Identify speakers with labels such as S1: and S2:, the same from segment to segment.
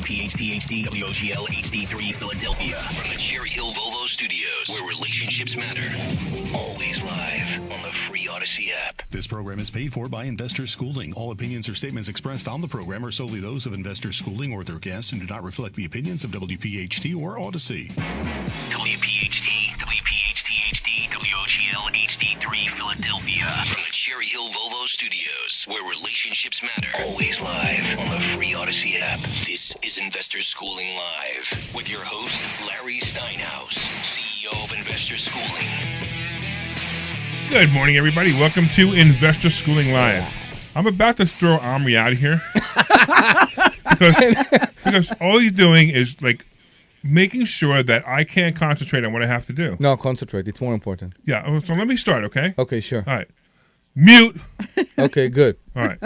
S1: WPHT-HD, WOGL HD3 Philadelphia. From the Cherry Hill Volvo Studios, where relationships matter. Always live on the free Odyssey app.
S2: This program is paid for by Investor Schooling. All opinions or statements expressed on the program are solely those of Investor Schooling or their guests and do not reflect the opinions of WPHT or Odyssey.
S1: WPHT, WPHT-HD, WOGL HD3 Philadelphia. From the Cherry Hill Volvo Studios, where relationships matter. Always live on the free Odyssey app. This is Investor Schooling Live with your host, Larry Steinhouse, CEO of Investor Schooling.
S3: Good morning, everybody. Welcome to Investor Schooling Live. I'm about to throw Omri out of here because all he's doing is like making sure that I can't concentrate on what I have to do.
S4: No, concentrate. It's more important.
S3: Yeah, so let me start, okay?
S4: Okay, sure.
S3: All right. Mute.
S4: Okay, good.
S3: All right.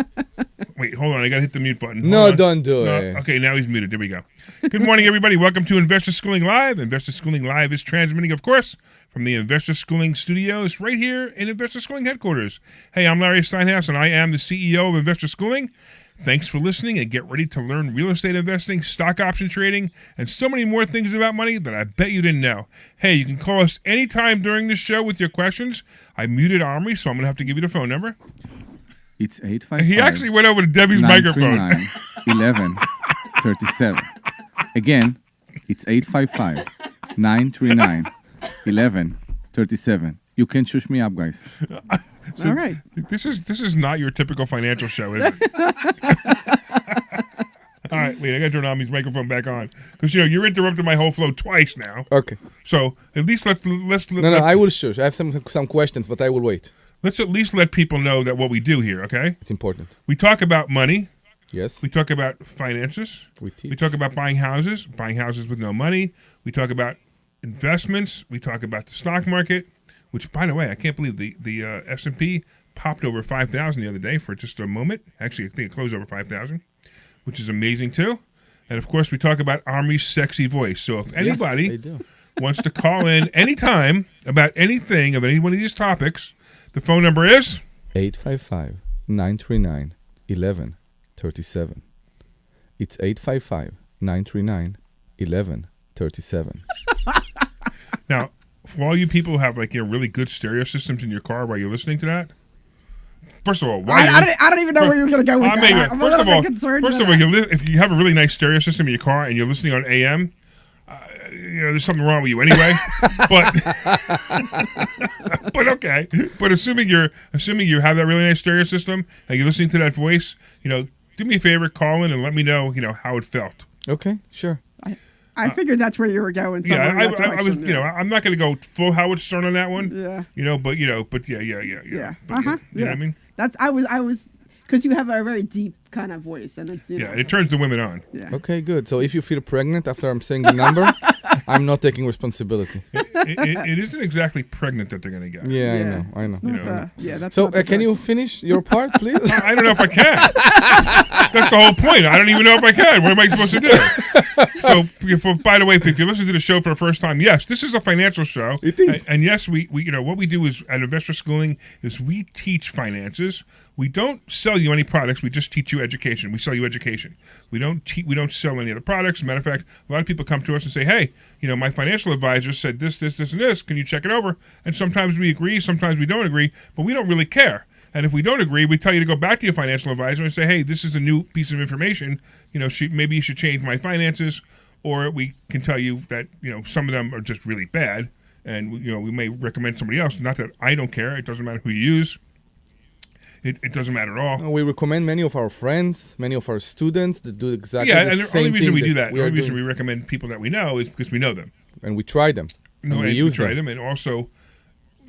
S3: Wait, hold on. I got to hit the mute button.
S4: No, don't do it.
S3: Okay, now he's muted. There we go. Good morning, everybody. Welcome to Investor Schooling Live. Investor Schooling Live is transmitting, of course, from the Investor Schooling Studios right here in Investor Schooling headquarters. Hey, I'm Larry Steinhouse, and I am the CEO of Investor Schooling. Thanks for listening, and get ready to learn real estate investing, stock option trading, and so many more things about money that I bet you didn't know. Hey, you can call us anytime during the show with your questions. I muted Omri, so I'm going to have to give you the phone number.
S5: It's 855.
S3: He actually went over to Debbie's microphone.
S5: 1137. Again, it's 855-939-1137. You can shush me up, guys.
S3: So
S6: all right.
S3: This is not your typical financial show, is it? All right, wait, I got to turn Omri's microphone back on because you're interrupting my whole flow twice now.
S4: Okay.
S3: So at least let's
S4: No, I will shush. I have some questions, but I will wait.
S3: Let's at least let people know that what we do here, okay?
S4: It's important.
S3: We talk about money.
S4: Yes.
S3: We talk about finances.
S4: We teach.
S3: We talk about buying houses with no money. We talk about investments. We talk about the stock market, which, by the way, I can't believe the S&P popped over 5,000 the other day for just a moment. Actually, I think it closed over 5,000, which is amazing, too. And, of course, we talk about Omri's sexy voice. So if anybody wants to call in anytime about anything of any one of these topics, the phone number is
S4: 855-939-1137. It's 855-939-1137.
S3: Now, for all you people who have really good stereo systems in your car while you're listening to that, first of all,
S6: I don't even know where you're going to go with that. I'm a little bit concerned.
S3: First of all, if you have a really nice stereo system in your car and you're listening on AM, there's something wrong with you anyway. But okay. But assuming you have that really nice stereo system and you're listening to that voice, do me a favor, call in and let me know, how it felt.
S4: Okay, sure.
S6: I figured that's where you were going.
S3: Yeah, I was. I'm not going to go full Howard Stern on that one.
S6: Yeah.
S3: But yeah.
S6: Yeah.
S3: But, you know what I mean?
S6: That's I was because you have a very deep kind of voice, and it's
S3: it turns the women on.
S6: Yeah.
S4: Okay, good. So if you feel pregnant after I'm saying the number, I'm not taking responsibility.
S3: It isn't exactly pregnant that they're going to get.
S4: Yeah, I know.
S6: That's
S4: so can you finish your part, please?
S3: I don't know if I can. That's the whole point. I don't even know if I can. What am I supposed to do? So, by the way, if you listen to the show for the first time, yes, this is a financial show.
S4: It is.
S3: And yes, we what we do is at Investor Schooling is we teach finances. We don't sell you any products. We just teach you education. We sell you education. We don't sell any other products. As a matter of fact, a lot of people come to us and say, hey, my financial advisor said this, and this. Can you check it over? And sometimes we agree, sometimes we don't agree, but we don't really care. And if we don't agree, we tell you to go back to your financial advisor and say, hey, this is a new piece of information. Maybe you should change my finances. Or we can tell you that, some of them are just really bad. And, we may recommend somebody else. Not that I don't care. It doesn't matter who you use. It doesn't matter at all.
S4: We recommend many of our friends, many of our students that do exactly the same thing.
S3: Yeah, and the only reason we do that, the only reason we recommend people that we know is because we know them.
S4: And we try them. And we use them.
S3: And also,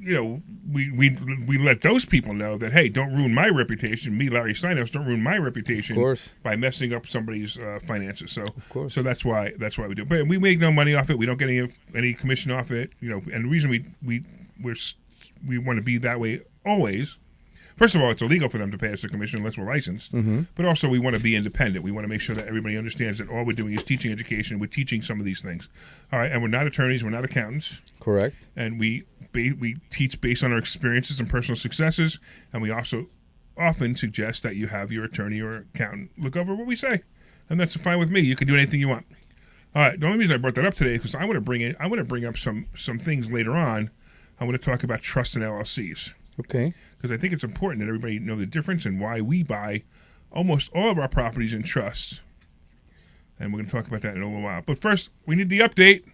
S3: we let those people know that, hey, don't ruin my reputation. Me, Larry Steinhouse, don't ruin my reputation by messing up somebody's finances. So,
S4: of course.
S3: So that's why we do it. But we make no money off it. We don't get any commission off it. And the reason we want to be that way always. First of all, it's illegal for them to pay us a commission unless we're licensed. Mm-hmm. But also, we want to be independent. We want to make sure that everybody understands that all we're doing is teaching education. We're teaching some of these things. All right, and we're not attorneys. We're not accountants.
S4: Correct.
S3: And we teach based on our experiences and personal successes. And we also often suggest that you have your attorney or accountant look over what we say. and that's fine with me. You can do anything you want. All right. The only reason I brought that up today is because I want to bring up some things later on. I want to talk about trusts and LLCs.
S4: Okay.
S3: Because I think it's important that everybody know the difference and why we buy almost all of our properties in trusts. And we're going to talk about that in a little while. But first, we need the update.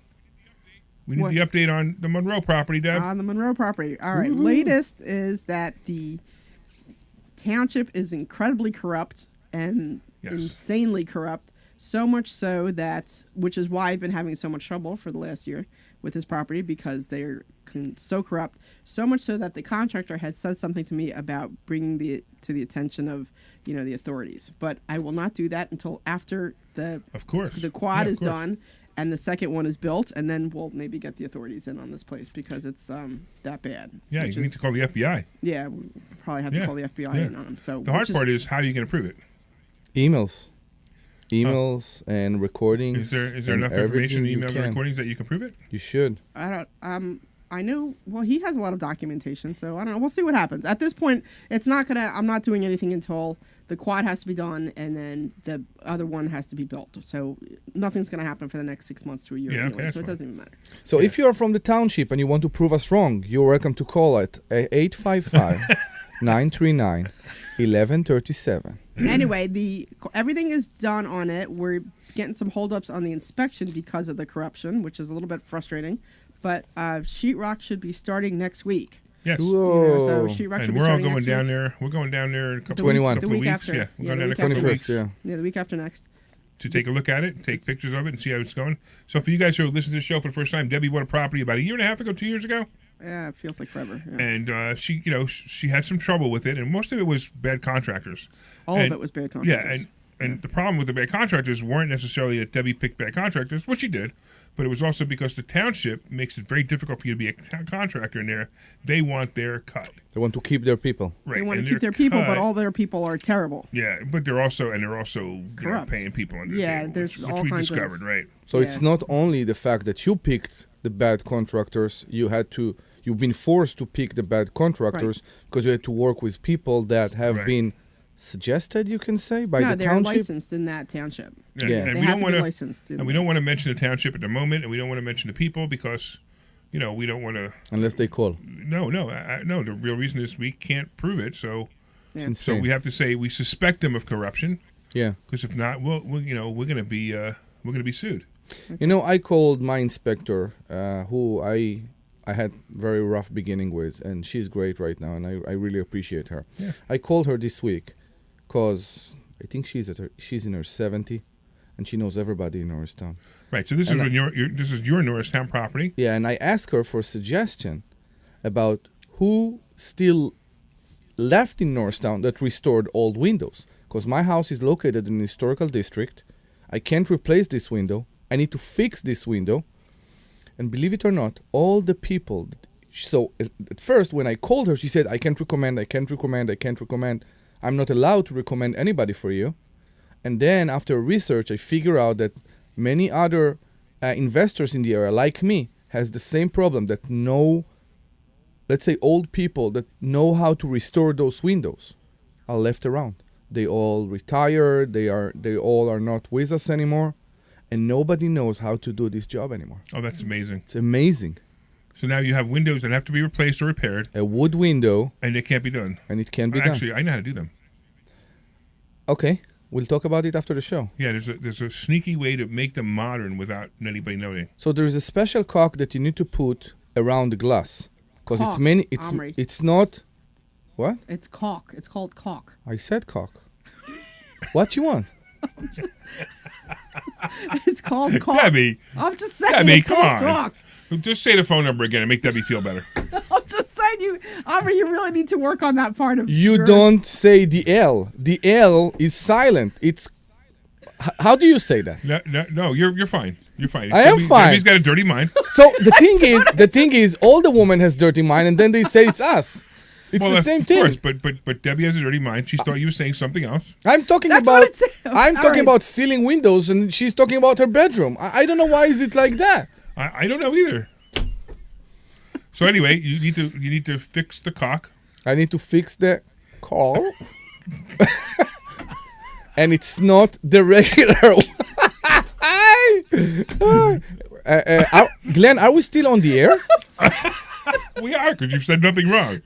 S3: We need
S6: What?
S3: the update on the Monroe property, Deb.
S6: On the Monroe property. All right. Latest is that the township is incredibly corrupt and
S3: Yes.
S6: insanely corrupt. So much so that, which is why I've been having so much trouble for the last year with this property, because they're so corrupt. So much so that the contractor has said something to me about bringing to the attention of, the authorities. But I will not do that until after
S3: Of course.
S6: the quad
S3: Yeah, of
S6: is
S3: course.
S6: done and the second one is built, and then we'll maybe get the authorities in on this place because it's that bad.
S3: Yeah,
S6: which
S3: you need
S6: is-
S3: to call the FBI.
S6: Yeah, we probably have to
S3: Yeah,
S6: call the FBI
S3: yeah.
S6: in on them. So
S3: The hard part is how you can prove it.
S4: Emails and recordings.
S3: Is there
S4: and
S3: enough information in
S4: everything you
S3: emails and
S4: can.
S3: recordings that you can prove it?
S4: You should.
S6: I don't. I know. Well, he has a lot of documentation, so I don't know. We'll see what happens. At this point, it's not gonna. I'm not doing anything until the quad has to be done, and then the other one has to be built. So nothing's gonna happen for the next 6 months to a year
S3: Yeah, okay,
S6: anyway.
S3: that's
S6: So it
S3: fine.
S6: doesn't even matter.
S4: So if you are from the township and you want to prove us wrong, you're welcome to call at 855-939-1137.
S6: Anyway, everything is done on it. We're getting some holdups on the inspection because of the corruption, which is a little bit frustrating. But sheetrock should be starting next week.
S3: Yes.
S4: Whoa.
S6: So sheetrock should
S3: And
S6: be
S3: we're all
S6: starting
S3: going
S6: next
S3: down
S6: week.
S3: there. We're going down there in a couple,
S4: 21.
S3: couple
S6: The
S3: of
S6: week
S3: weeks.
S6: after.
S3: Yeah, we're
S6: Yeah,
S3: going
S6: the
S3: down in a
S6: week
S3: couple of
S6: after.
S3: weeks
S4: 21st, yeah.
S6: Yeah, the week after next.
S3: to take a look at it, take pictures of it, and see how it's going. So for you guys who are listening to the show for the first time, Debbie bought a property about a year and a half ago, 2 years ago.
S6: Yeah, it feels like forever. Yeah.
S3: And she had some trouble with it, and most of it was bad contractors.
S6: All
S3: And-
S6: of it was bad contractors.
S3: Yeah, and the problem with the bad contractors weren't necessarily that Debbie picked bad contractors, which she did, but it was also because the township makes it very difficult for you to be a contractor in there. They want their cut.
S4: They want to keep their people.
S3: Right.
S6: They want
S3: and
S6: to keep their people, but
S3: cut-
S6: all their people are terrible.
S3: Yeah, but they're also
S6: Corrupt.
S3: paying people under
S6: Yeah,
S3: the table,
S6: there's
S3: which
S6: all
S3: we
S6: kinds of-
S3: discovered, right?
S4: So it's
S6: Yeah.
S4: not only the fact that you picked the bad contractors, you've been forced to pick the bad contractors because you had to work with people that have
S3: Right.
S4: been suggested, you can say, by
S6: No,
S4: the
S6: they're
S4: township.
S6: licensed in that township.
S3: Yeah,
S4: Yeah.
S3: and
S6: They
S3: we
S6: have
S3: don't
S6: to
S3: want
S6: be
S3: to,
S6: licensed.
S3: and we don't want to mention the township at the moment, and we don't want to mention the people because, we don't want to.
S4: Unless they call.
S3: No. The real reason is we can't prove it, so
S4: It's
S6: Yeah.
S3: so
S4: insane.
S3: we have to say we suspect them of corruption.
S4: Yeah.
S3: Because if not, we're going to be sued.
S4: I called my inspector, who I had very rough beginning with, and she's great right now, and I really appreciate her.
S3: Yeah.
S4: I called her this week because I think she's in her 70, and she knows everybody in Norristown.
S3: Right. So this
S4: And
S3: is this is your Norristown property.
S4: Yeah, and I asked her for a suggestion about who still left in Norristown that restored old windows. Because my house is located in an historical district. I can't replace this window. I need to fix this window. And believe it or not, all the people... So at first, when I called her, she said, I can't recommend. I'm not allowed to recommend anybody for you. And then after research, I figure out that many other investors in the area, like me, has the same problem, that let's say old people that know how to restore those windows are left around. They all retired, they all are not with us anymore, and nobody knows how to do this job anymore.
S3: Oh, that's amazing.
S4: It's amazing.
S3: So now you have windows that have to be replaced or repaired,
S4: A wood window,
S3: and they can't be done.
S4: and it can be done.
S3: Actually, I know how to do them.
S4: Okay, we'll talk about it after the show.
S3: Yeah, there's a sneaky way to make them modern without anybody knowing.
S4: So there is a special caulk that you need to put around the glass, because
S6: Caulk,
S4: it's
S6: Omri.
S4: it's not. What?
S6: It's caulk. It's called caulk.
S4: I said caulk. What you want?
S6: It's called caulk.
S3: Debbie,
S6: I'm just saying.
S3: Debbie,
S6: it's
S3: come
S6: called
S3: on.
S6: caulk.
S3: Just say the phone number again and make Debbie feel better.
S6: I'm just saying, Omri, you really need to work on that part of
S4: You
S6: your-
S4: don't say the L. The L is silent. It's. How do you say that?
S3: No, you're fine. You're fine.
S4: I am fine.
S3: Debbie's got a dirty mind.
S4: So the thing is, all the woman has dirty mind, and then they say it's us. It's the same
S3: of
S4: thing.
S3: course, but Debbie has a dirty mind. She thought you were saying something else.
S4: I'm talking
S6: That's
S4: about.
S6: what it says.
S4: I'm
S6: All
S4: talking
S6: right.
S4: about ceiling windows, and she's talking about her bedroom. I don't know why is it like that.
S3: I don't know either. So anyway, you need to fix the caulk.
S4: I need to fix the call. and it's not the regular one. Glenn, are we still on the air?
S3: We are, because you've said nothing wrong.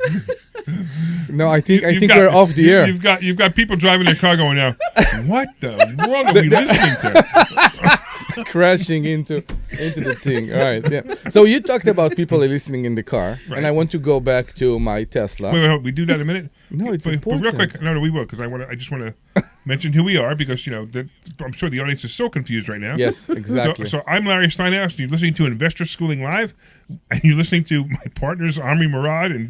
S4: No, I think we're off the air.
S3: You've got people driving their car going now. What the world are we listening to?
S4: Crashing into the thing. All right, yeah. So you talked about people listening in the car, and I want to go back to my Tesla.
S3: Wait, we do that in a minute.
S4: No, it's
S3: but
S4: important.
S3: real quick, no, we will, because I just want to mention who we are, because I'm sure the audience is so confused right now.
S4: Yes, exactly.
S3: So I'm Larry Steinhouse, and you're listening to Investor Schooling Live, and you're listening to my partners Omri Morad and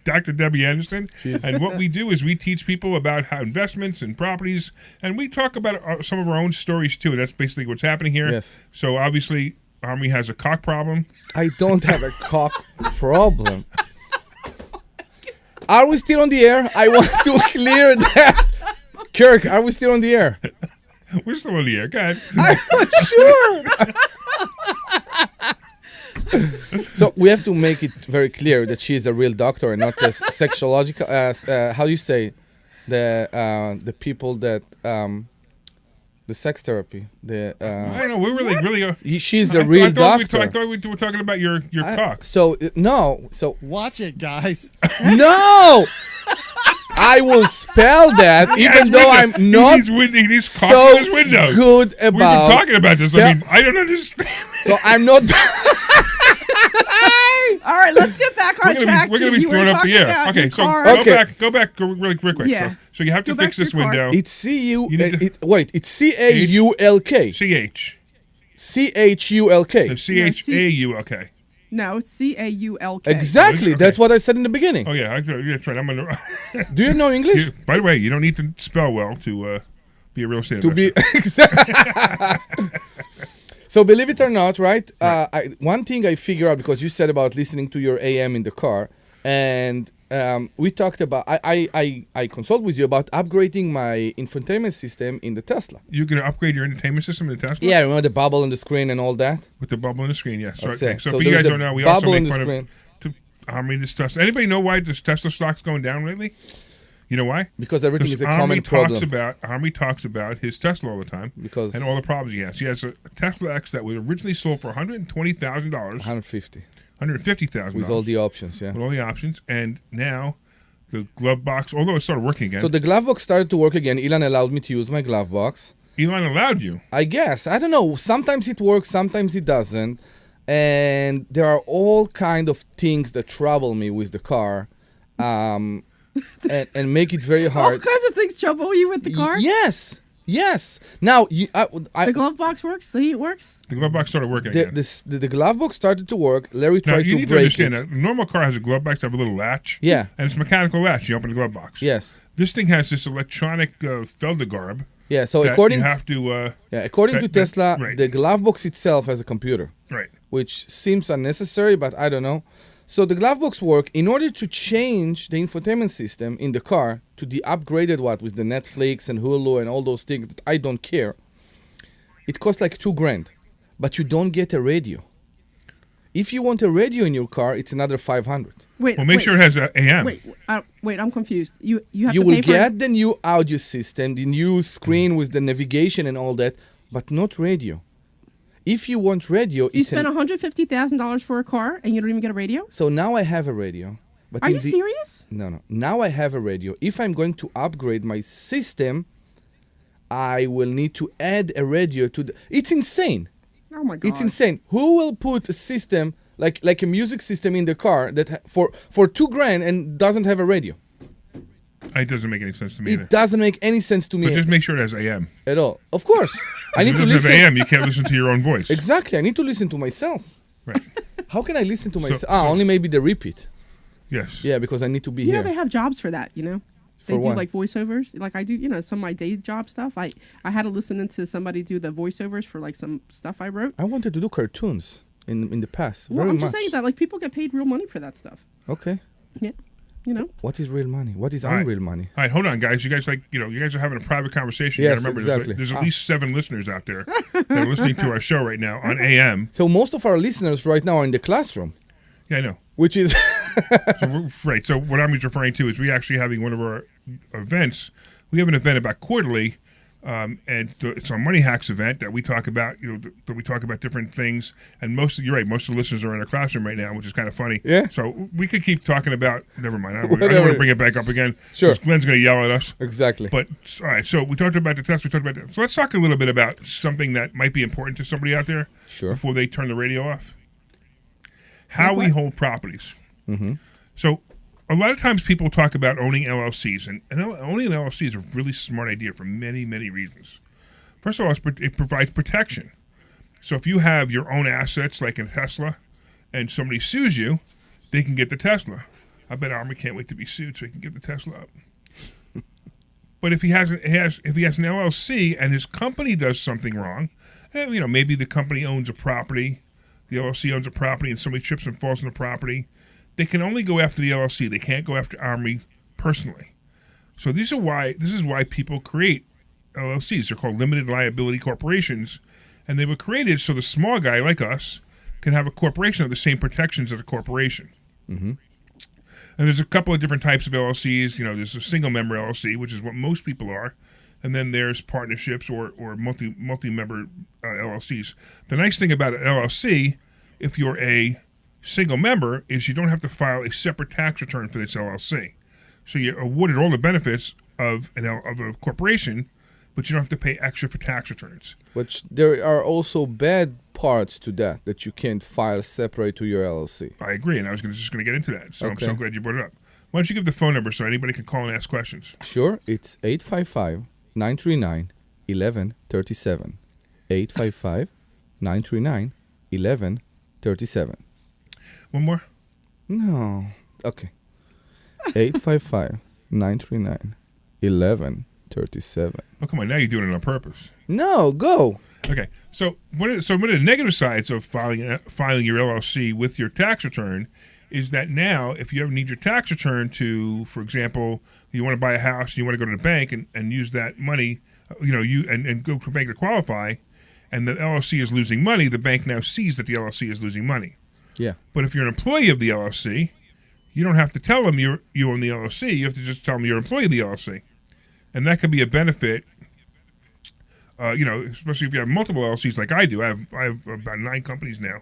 S3: Dr. Debbie Anderson.
S4: Jeez.
S3: And what we do is we teach people about how investments and properties, and we talk about some of our own stories too. And that's basically what's happening here.
S4: Yes.
S3: So obviously, Omri has a cock problem.
S4: I don't have a cock problem. Are we still on the air? I want to clear that. Kirk, are we still on the air?
S3: We're still on the air. Go ahead.
S4: I'm not sure. So we have to make it very clear that she is a real doctor and not a sexological. How do you say the people that the sex therapy?
S3: I don't know. We're really.
S4: She's a real doctor.
S3: I thought we were talking about your cock.
S4: So no. So
S7: Watch it, guys.
S4: no. I will spell that, even though I'm not
S3: he's
S4: so
S3: his windows.
S4: good
S3: We've been
S4: about.
S3: talking about this. I mean, I don't understand.
S4: So I'm not.
S6: All right, let's get back on track.
S3: We're going to be thrown up the air. Okay, so go back really quick.
S6: Yeah.
S3: So you have to
S6: Go back
S3: fix
S6: to
S3: this
S6: your car.
S3: window.
S4: It's
S3: You need to-
S4: it's CAULK.
S3: CH.
S4: CHULK.
S3: CHAULK.
S6: No, it's CAULK.
S4: Exactly.
S3: Okay.
S4: That's what I said in the beginning.
S3: Oh yeah, that's right. I'm gonna.
S4: Do you know English?
S3: By the way, you don't need to spell well to be a real estate
S4: To be
S3: investor.
S4: So believe it or not, right? One thing I figure out, because you said about listening to your AM in the car, and we talked about. I consult with you about upgrading my infotainment system in the Tesla.
S3: You're gonna upgrade your entertainment system in the Tesla?
S4: Yeah, remember the bubble on the screen and all that?
S3: With the bubble in the screen, yes.
S4: Okay.
S3: So
S4: So
S3: if you
S4: there's
S3: guys
S4: a
S3: don't know, we also
S4: bubble in
S3: make
S4: the
S3: fun
S4: screen.
S3: this Tesla. Anybody know why this Tesla stock's going down lately? You know why?
S4: Because everything is a common problem.
S3: Omri talks about his Tesla all the time
S4: Because
S3: and all the problems he has. He has a Tesla X that was originally sold for $120,000,
S4: 150
S3: $150,000
S4: with all the options, yeah.
S3: with all the options, and now the glove box, although it started working again.
S4: So the glove box started to work again. Elon allowed me to use my glove box.
S3: Elon allowed you.
S4: I guess. I don't know. Sometimes it works, sometimes it doesn't. And there are all kind of things that trouble me with the car. And make it very
S6: All
S4: hard.
S6: kinds of things trouble you with the car.
S4: Yes. Now,
S6: The glove box works. The heat works.
S3: The glove box started working again.
S4: the glove box started to work. Larry
S3: Now,
S4: tried
S3: you
S4: to
S3: need to
S4: break
S3: understand
S4: it.
S3: that a normal car has a glove box that have a little latch.
S4: Yeah.
S3: And it's a mechanical latch. You open the glove box.
S4: Yes.
S3: This thing has this electronic Feldergarb.
S4: Yeah. So
S3: that
S4: according
S3: you have to
S4: to Tesla,
S3: right.
S4: the glove box itself has a computer,
S3: right.
S4: which seems unnecessary, but I don't know. So the glove box work. In order to change the infotainment system in the car to the upgraded with the Netflix and Hulu and all those things that I don't care, it costs like $2,000, but you don't get a radio. If you want a radio in your car, it's another $500.
S6: Wait.
S3: Well, make sure it has a AM.
S6: Wait. I'm confused. You have
S4: You
S6: to
S4: will
S6: pay for
S4: get the new audio system, the new screen with the navigation and all that, but not radio. If you want radio,
S6: You
S4: it's
S6: spend $150,000 for a car and you don't even get a radio?
S4: So now I have a radio. But
S6: Are
S4: in
S6: you
S4: the-
S6: serious?
S4: No. Now I have a radio. If I'm going to upgrade my system, I will need to add a radio to the. It's insane.
S6: Oh my god.
S4: It's insane. Who will put a system like a music system in the car that for $2,000 and doesn't have a radio?
S3: It doesn't make any sense to me either.
S4: It doesn't make any sense to
S3: But
S4: me
S3: just make sure it has AM.
S4: at all. Of course, I need
S3: If
S4: to
S3: it doesn't
S4: listen.
S3: have AM, you can't listen to your own voice.
S4: Exactly, I need to listen to myself.
S3: Right.
S4: How can I listen to myself?
S3: so-
S4: Only maybe the repeat.
S3: Yes.
S4: Yeah, because I need to be
S6: You know
S4: here.
S6: they have jobs for that, you know? They
S4: For
S6: do
S4: what?
S6: like voiceovers. Like I do, some of my day job stuff. I had to listen into somebody do the voiceovers for like some stuff I wrote.
S4: I wanted to do cartoons in the past.
S6: Well,
S4: very
S6: I'm
S4: much.
S6: just saying that like people get paid real money for that stuff.
S4: Okay.
S6: Yeah. You know?
S4: What is real money? What is
S3: All right.
S4: unreal money?
S3: All right, hold on, guys. You guys you guys are having a private conversation.
S4: Yes,
S3: you gotta remember,
S4: exactly.
S3: there's at least 7 listeners out there that are listening to our show right now on AM.
S4: So most of our listeners right now are in the classroom,
S3: Yeah, I know.
S4: which is
S3: Right. So what I'm referring to is we actually having one of our events we have an event about quarterly, and it's our Money Hacks event that we talk about. That we talk about different things. And you're right. Most of the listeners are in our classroom right now, which is kind of funny.
S4: Yeah.
S3: So we could keep talking about. Never mind. I don't want to bring it back up again.
S4: Sure.
S3: Glenn's going to yell at us.
S4: Exactly.
S3: But all right. So we talked about the test. We talked about that. So let's talk a little bit about something that might be important to somebody out there.
S4: Sure.
S3: Before they turn the radio off. How we hold properties.
S4: Mm-hmm.
S3: So a lot of times people talk about owning LLCs, and owning an LLC is a really smart idea for many, many reasons. First of all, it provides protection. So if you have your own assets, like in Tesla, and somebody sues you, they can get the Tesla. I bet Omri can't wait to be sued so he can give the Tesla up. But if he has an LLC and his company does something wrong, maybe the company owns a property, the LLC owns a property, and somebody trips and falls on the property, they can only go after the LLC. They can't go after Omri personally. So this is why people create LLCs. They're called limited liability corporations, and they were created so the small guy like us can have a corporation of the same protections as a corporation.
S4: Mm-hmm.
S3: And there's a couple of different types of LLCs. There's a single member LLC, which is what most people are, and then there's partnerships or multi-member LLCs. The nice thing about an LLC, if you're a single member, is you don't have to file a separate tax return for this LLC. So you're awarded all the benefits of a corporation, but you don't have to pay extra for tax returns.
S4: But there are also bad parts to that you can't file separate to your LLC.
S3: I agree, and I was just going to get into that. So
S4: Okay.
S3: I'm so glad you brought it up. Why don't you give the phone number so anybody can call and ask questions?
S4: Sure, it's 855-939-1137. 855-939-1137.
S3: One more?
S4: No. Okay. 855-939-1137.
S3: Oh, come on. Now you're doing it on purpose.
S4: No, go.
S3: Okay. So one of the negative sides of filing your LLC with your tax return is that now if you ever need your tax return to, for example, you want to buy a house and you want to go to the bank and use that money, and go to a bank to qualify, and the LLC is losing money, the bank now sees that the LLC is losing money.
S4: Yeah.
S3: But if you're an employee of the LLC, you don't have to tell them you own the LLC. You have to just tell them you're an employee of the LLC. And that could be a benefit, especially if you have multiple LLCs like I do. I have about 9 companies now.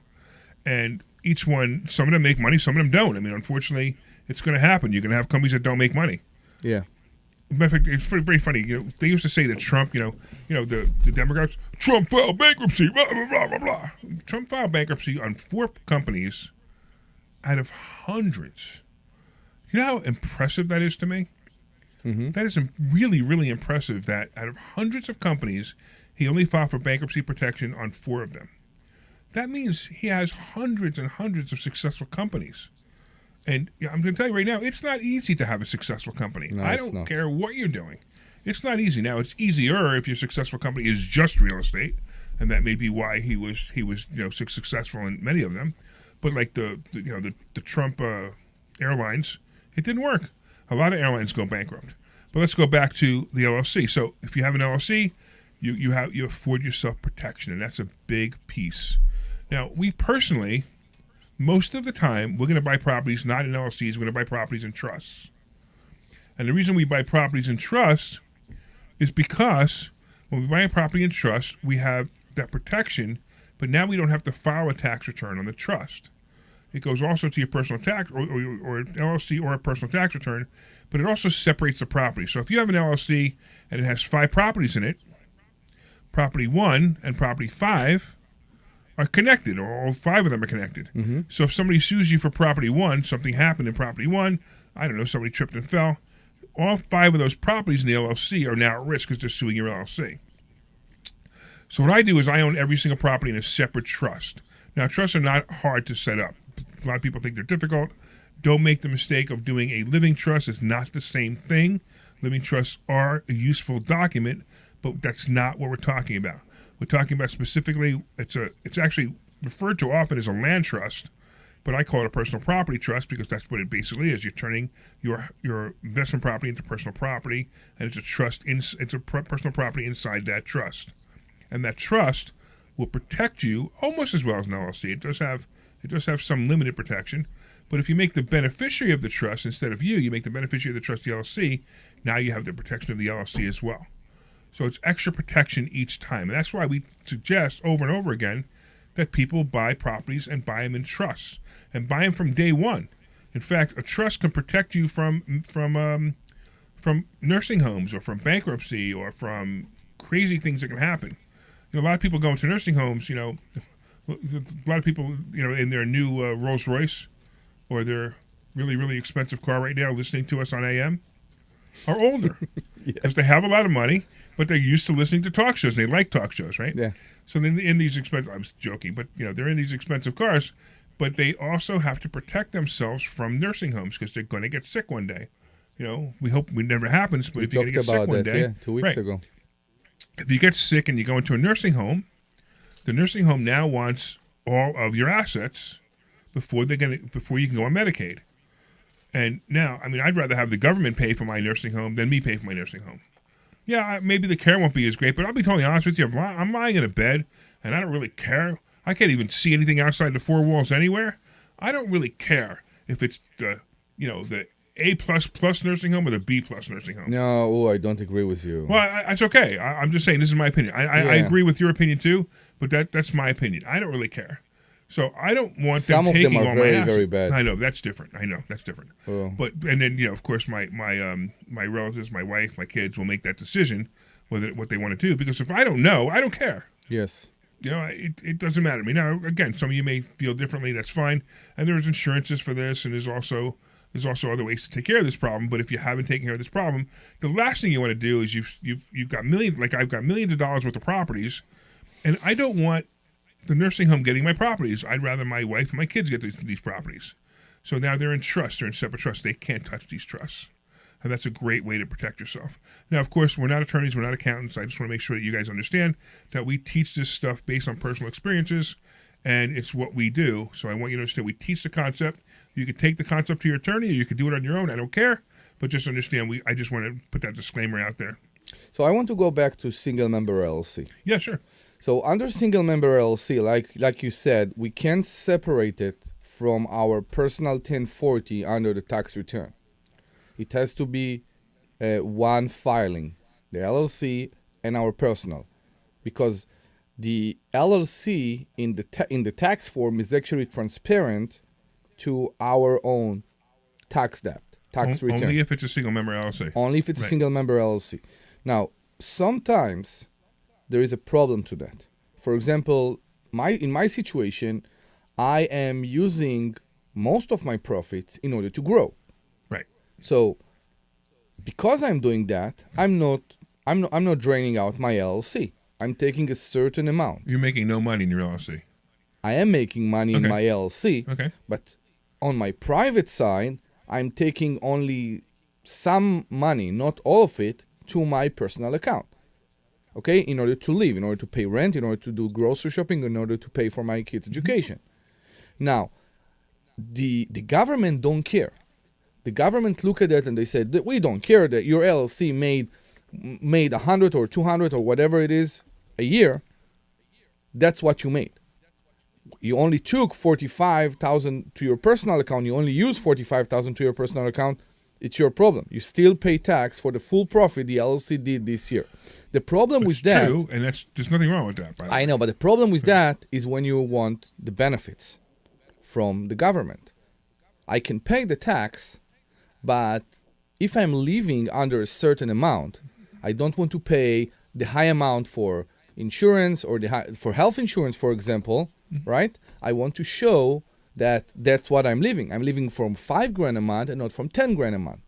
S3: And each one, some of them make money, some of them don't. I mean, unfortunately, it's going to happen. You're going to have companies that don't make money.
S4: Yeah.
S3: Matter of fact, it's very funny. They used to say that Trump, the Democrats, Trump filed bankruptcy, blah, blah, blah, blah, blah. Trump filed bankruptcy on 4 companies out of hundreds. You know how impressive that is to me?
S4: Mm-hmm.
S3: That is really, really impressive that out of hundreds of companies, he only filed for bankruptcy protection on 4 of them. That means he has hundreds and hundreds of successful companies. And I'm going to tell you right now, it's not easy to have a successful company.
S4: No,
S3: I
S4: it's
S3: don't
S4: not.
S3: care what you're doing. It's not easy. Now, it's easier if your successful company is just real estate, and that may be why he was successful in many of them. But like the Trump airlines, it didn't work. A lot of airlines go bankrupt. But let's go back to the LLC. So if you have an LLC, you afford yourself protection, and that's a big piece. Now, we personally, most of the time, we're going to buy properties not in LLCs. We're going to buy properties in trusts. And the reason we buy properties in trusts is because when we buy a property in trust, we have that protection, but now we don't have to file a tax return on the trust. It goes also to your personal tax or LLC or a personal tax return, but it also separates the property. So if you have an LLC and it has 5 properties in it, property 1 and property 5 are connected, or all 5 of them are connected.
S4: Mm-hmm.
S3: So if somebody sues you for property 1, something happened in property 1, I don't know, somebody tripped and fell, all 5 of those properties in the LLC are now at risk because they're suing your LLC. So what I do is I own every single property in a separate trust. Now, trusts are not hard to set up. A lot of people think they're difficult. Don't make the mistake of doing a living trust. It's not the same thing. Living trusts are a useful document, but that's not what we're talking about. We're talking about specifically, it's actually referred to often as a land trust, but I call it a personal property trust because that's what it basically is. You're turning your investment property into personal property, and it's a trust. It's a personal property inside that trust, and that trust will protect you almost as well as an LLC. It does have some limited protection, But if you make the beneficiary of the trust instead of you make the beneficiary of the trust the LLC, now you have the protection of the LLC as well. So it's extra protection each time. And that's why we suggest over and over again that people buy properties and buy them in trusts and buy them from day one. In fact, a trust can protect you from nursing homes or from bankruptcy or from crazy things that can happen. A lot of people go into nursing homes, a lot of people, in their new Rolls Royce or their really, really expensive car right now listening to us on AM are older because they have a lot of money, but they're used to listening to talk shows. They like talk shows, right?
S4: Yeah.
S3: So then in these expensive, I was joking, but they're in these expensive cars, but they also have to protect themselves from nursing homes because they're going to get sick one day. We hope it never happens, but if you're going to get sick one day,
S4: 2 weeks ago.
S3: If you get sick and you go into a nursing home, the nursing home now wants all of your assets before you can go on Medicaid. And now, I'd rather have the government pay for my nursing home than me pay for my nursing home. Yeah, maybe the care won't be as great, but I'll be totally honest with you. If I'm lying in a bed and I don't really care. I can't even see anything outside the four walls anywhere. I don't really care if it's the A++ nursing home or the B+ nursing home.
S4: No, I don't agree with you.
S3: Well, it's okay. I'm just saying this is my opinion. I agree with your opinion too, but that's my opinion. I don't really care. So I don't want
S4: Some
S3: them
S4: of them
S3: taking
S4: are
S3: all
S4: very,
S3: my assets.
S4: very bad.
S3: I know that's different.
S4: Oh.
S3: But and then of course my relatives, my wife, my kids will make that decision what they want to do because if I don't know, I don't care.
S4: Yes.
S3: It doesn't matter to me. Now again, some of you may feel differently. That's fine. And there's insurances for this, and there's also other ways to take care of this problem. But if you haven't taken care of this problem, the last thing you want to do is you've got millions. Like I've got millions of dollars worth of properties, and I don't want the nursing home getting my properties. I'd rather my wife and my kids get these properties. So now they're in trust. They're in separate trusts. They can't touch these trusts. And that's a great way to protect yourself. Now, of course, we're not attorneys. We're not accountants. I just want to make sure that you guys understand that we teach this stuff based on personal experiences, and it's what we do. So I want you to understand we teach the concept. You could take the concept to your attorney, or you could do it on your own. I don't care. But just understand, I just want to put that disclaimer out there.
S4: So I want to go back to single-member LLC.
S3: Yeah, sure.
S4: So under single-member LLC, like you said, we can separate it from our personal 1040 under the tax return. It has to be one filing, the LLC and our personal, because the LLC in the tax form is actually transparent to our own tax debt, tax return.
S3: Only if it's a single-member LLC.
S4: Only if it's a single-member LLC. Now, sometimes there is a problem to that. For example, in my situation, I am using most of my profits in order to grow.
S3: Right.
S4: So, because I'm doing that, I'm not draining out my LLC. I'm taking a certain amount.
S3: You're making no money in your LLC.
S4: I am making money in my LLC.
S3: Okay.
S4: But on my private side, I'm taking only some money, not all of it, to my personal account. Okay, in order to live, in order to pay rent, in order to do grocery shopping, in order to pay for my kids' education. Now, the government don't care. The government look at that and they said that we don't care that your LLC made 100 or 200 or whatever it is a year. That's what you made. You only took 45,000 to your personal account. You only use 45,000 to your personal account. It's your problem. You still pay tax for the full profit the LLC did this year. The problem with that,
S3: true, and there's nothing wrong with that. By the way.
S4: I know, but the problem with that is when you want the benefits from the government. I can pay the tax, but if I'm living under a certain amount, I don't want to pay the high amount for insurance or for health insurance, for example, right? I want to show that that's what I'm living. I'm living from $5,000 a month and not from $10,000 a month.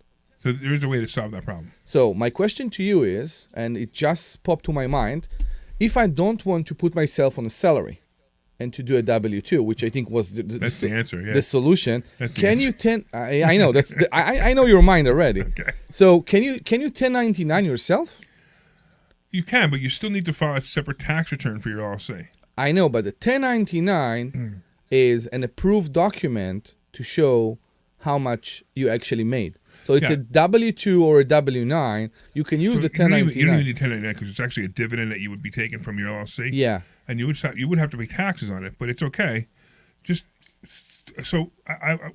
S3: So there is a way to solve that problem.
S4: So my question to you is, and it just popped to my mind, if I don't want to put myself on a salary and to do a W-2, which I think was
S3: that's the answer. Yeah.
S4: The solution.
S3: That's the
S4: can
S3: answer.
S4: you I know that's I know your mind already.
S3: Okay.
S4: So can you 1099 yourself?
S3: You can, but you still need to file a separate tax return for your LLC.
S4: I know, but the 1099 is an approved document to show how much you actually made. So it's a W-2 or a W-9. You can use the 1099.
S3: You don't even need 1099 because it's actually a dividend that you would be taking from your LLC.
S4: Yeah.
S3: And you would have to pay taxes on it, but it's okay. Just So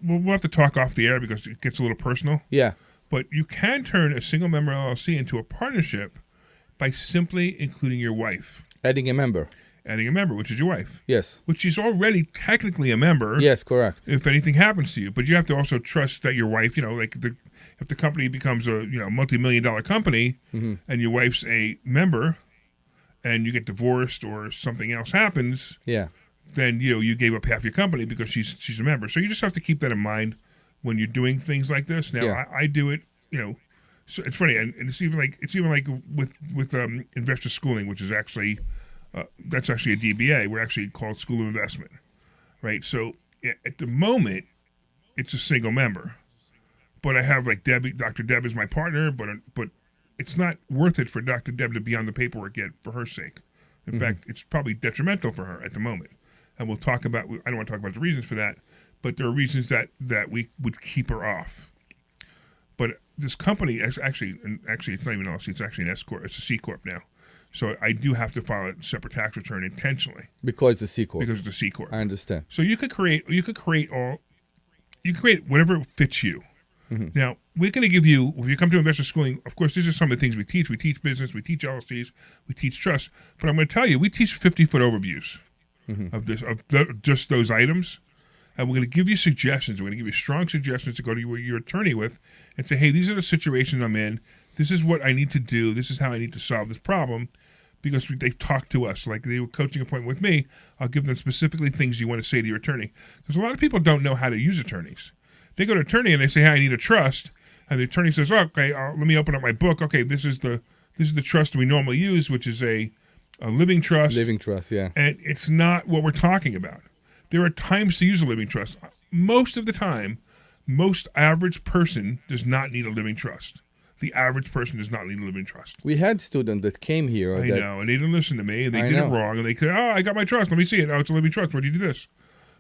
S3: we'll have to talk off the air because it gets a little personal.
S4: Yeah.
S3: But you can turn a single member LLC into a partnership by simply including your wife.
S4: Adding a member.
S3: Adding a member, which is your wife.
S4: Yes.
S3: Which is already technically a member.
S4: Yes, correct.
S3: If anything happens to you. But you have to also trust that your wife, if the company becomes a multi-million-dollar company and your wife's a member and you get divorced or something else happens,
S4: Yeah.
S3: then you gave up half your company because she's a member. So you just have to keep that in mind when you're doing things like this. Now
S4: Yeah.
S3: I do it, so it's funny, and it's even like with investor schooling, which is actually that's actually a DBA. We're actually called School of Investment, right? So at the moment, it's a single member, but I have like Dr. Deb is my partner, but it's not worth it for Dr. Deb to be on the paperwork yet for her sake. In fact, it's probably detrimental for her at the moment. And we'll talk about, I don't want to talk about the reasons for that, but there are reasons that we would keep her off. But this company is actually it's not even LLC, it's actually an S Corp, it's a C Corp now. So I do have to file a separate tax return intentionally.
S4: Because it's a C Corp.
S3: Because it's a C Corp.
S4: I understand.
S3: So you could create whatever fits you. Now, we're going to give you, if you come to investor schooling, of course, these are some of the things we teach. We teach business, we teach LLCs, we teach trust. But I'm going to tell you, we teach 50-foot overviews of just those items. And we're going to give you suggestions. We're going to give you strong suggestions to go to your attorney with and say, hey, these are the situations I'm in. This is what I need to do. This is how I need to solve this problem. Because they've talked to us. Like they were coaching appointment with me, I'll give them specifically things you want to say to your attorney. Because a lot of people don't know how to use attorneys. They go to an attorney and they say, hey, I need a trust. And the attorney says, okay, let me open up my book. Okay, this is the trust we normally use, which is a living trust.
S4: Living trust, yeah.
S3: And it's not what we're talking about. There are times to use a living trust. Most of the time, most average person does not need a living trust. The average person does not need a living trust.
S4: We had students that came here.
S3: I know, and they didn't listen to me, and they did it wrong. And they said, I got my trust. Let me see it. Oh, it's a living trust. Why do you do this?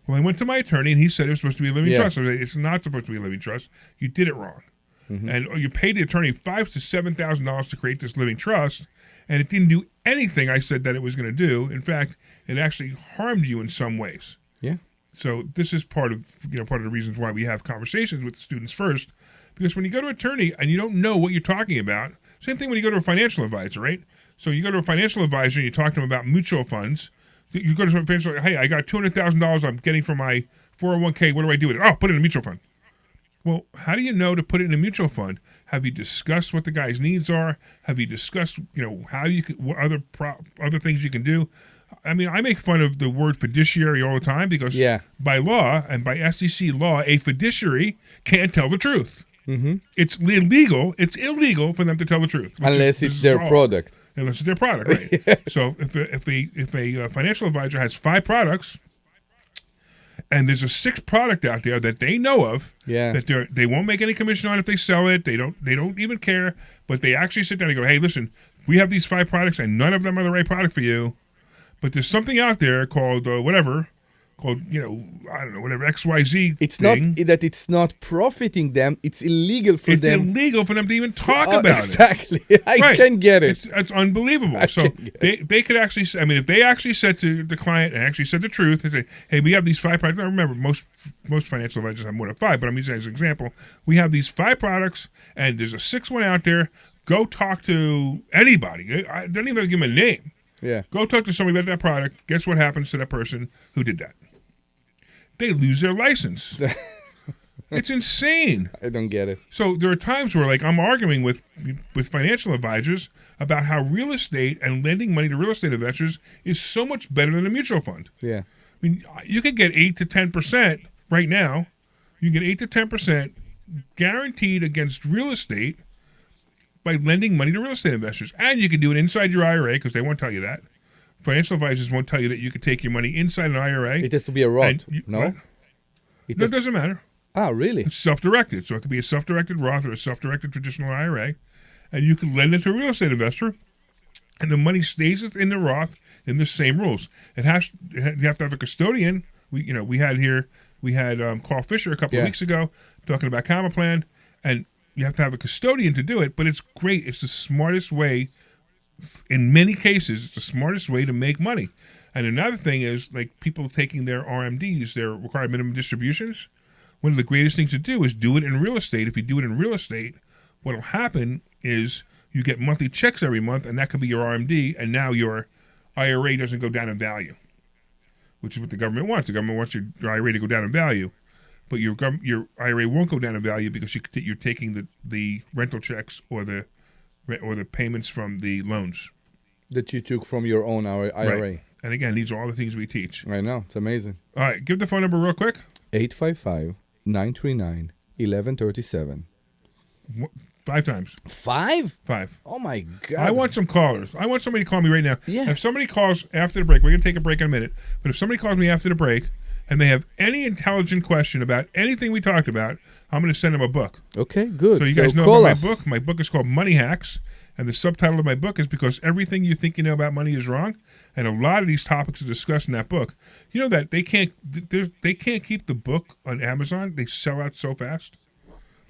S3: Well, I went to my attorney, and he said it was supposed to be a living trust. I said, it's not supposed to be a living trust. You did it wrong. And you paid the attorney $5,000 to $7,000 to create this living trust, and it didn't do anything I said that it was going to do. In fact, it actually harmed you in some ways.
S4: Yeah.
S3: So this is part of the reasons why we have conversations with the students first, because when you go to an attorney and you don't know what you're talking about, same thing when you go to a financial advisor, right? So you go to a financial advisor and you talk to them about mutual funds. You go to a financial, hey, I got $200,000 I'm getting from my 401k. What do I do with it? Oh, put it in a mutual fund. Well, how do you know to put it in a mutual fund? Have you discussed what the guy's needs are? Have you discussed, how you could, what other things you can do? I mean, I make fun of the word fiduciary all the time because by law and by SEC law, a fiduciary can't tell the truth. It's illegal. It's illegal for them to tell the truth
S4: unless it's their product.
S3: Unless it's their product, right? Yes. So if a financial advisor has 5 products, and there's a 6th product out there that they know of, that they won't make any commission on if they sell it. They don't even care. But they actually sit down and go, hey, listen, we have these 5 products, and none of them are the right product for you. But there's something out there called whatever XYZ.
S4: It's
S3: thing.
S4: not that it's not profiting them. It's illegal for them.
S3: It's illegal for them to even talk about
S4: exactly.
S3: it. Exactly.
S4: I can get it.
S3: It's unbelievable. So they could actually, if they actually said to the client and actually said the truth, they say, hey, we have these 5 products. Now remember, most financial advisors have more than 5, but I'm using it as an example. We have these 5 products, and there's a 6th one out there. Go talk to anybody. I don't even give them a name.
S4: Yeah.
S3: Go talk to somebody about that product. Guess what happens to that person who did that? They lose their license. It's insane.
S4: I don't get it.
S3: So there are times where, I'm arguing with financial advisors about how real estate and lending money to real estate investors is so much better than a mutual fund.
S4: Yeah.
S3: I mean, you could get 8 to 10% right now. You get 8 to 10% guaranteed against real estate by lending money to real estate investors. And you can do it inside your IRA because they won't tell you that. Financial advisors won't tell you that you could take your money inside an IRA.
S4: It has to be a Roth, no?
S3: It doesn't matter.
S4: Ah, really?
S3: It's self-directed. So it could be a self-directed Roth or a self-directed traditional IRA. And you can lend it to a real estate investor, and the money stays in the Roth in the same rules. You have to have a custodian. We had Carl Fisher a couple of weeks ago talking about Comma Plan, and you have to have a custodian to do it, but it's great. It's the smartest way. In many cases, it's the smartest way to make money. And another thing is, like, people taking their RMDs, their required minimum distributions. One of the greatest things to do is do it in real estate. If you do it in real estate, what will happen is you get monthly checks every month, and that could be your RMD, and now your IRA doesn't go down in value, which is what the government wants. The government wants your IRA to go down in value, but your IRA won't go down in value because you're taking the rental checks or the payments from the loans
S4: that you took from your own IRA.
S3: Right. And again, these are all the things we teach.
S4: I know. It's amazing.
S3: All right. Give the phone number real quick.
S4: 855-939-1137.
S3: 5 times.
S4: 5?
S3: 5.
S4: Oh, my God.
S3: I want some callers. I want somebody to call me right now.
S4: Yeah.
S3: If somebody calls after the break, we're going to take a break in a minute, but if somebody calls me after the break and they have any intelligent question about anything we talked about, I'm going to send them a book.
S4: Okay, good.
S3: So you guys know
S4: call
S3: about
S4: us.
S3: my book. My book is called Money Hacks, and the subtitle of my book is Because Everything You Think You Know About Money Is Wrong. And a lot of these topics are discussed in that book. You know that they can't keep the book on Amazon. They sell out so fast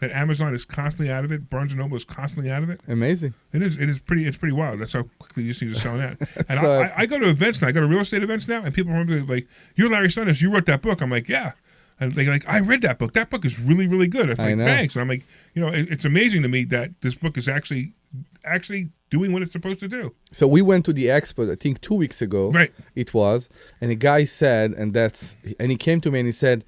S3: that Amazon is constantly out of it. Barnes & Noble is constantly out of it.
S4: Amazing.
S3: It's pretty wild. That's how quickly these things are selling out. And
S4: So-
S3: I go to events now. I go to real estate events now, and people are like, "You're Larry Steinhouse. You wrote that book." I'm like, "Yeah." And they're like, "I read that book. That book is really, really good." I'm
S4: I
S3: like,
S4: know.
S3: "Thanks." And I'm like, it's amazing to me that this book is actually doing what it's supposed to do.
S4: So we went to the expo, I think 2 weeks ago.
S3: Right.
S4: It was, and a guy said, and he came to me and he said,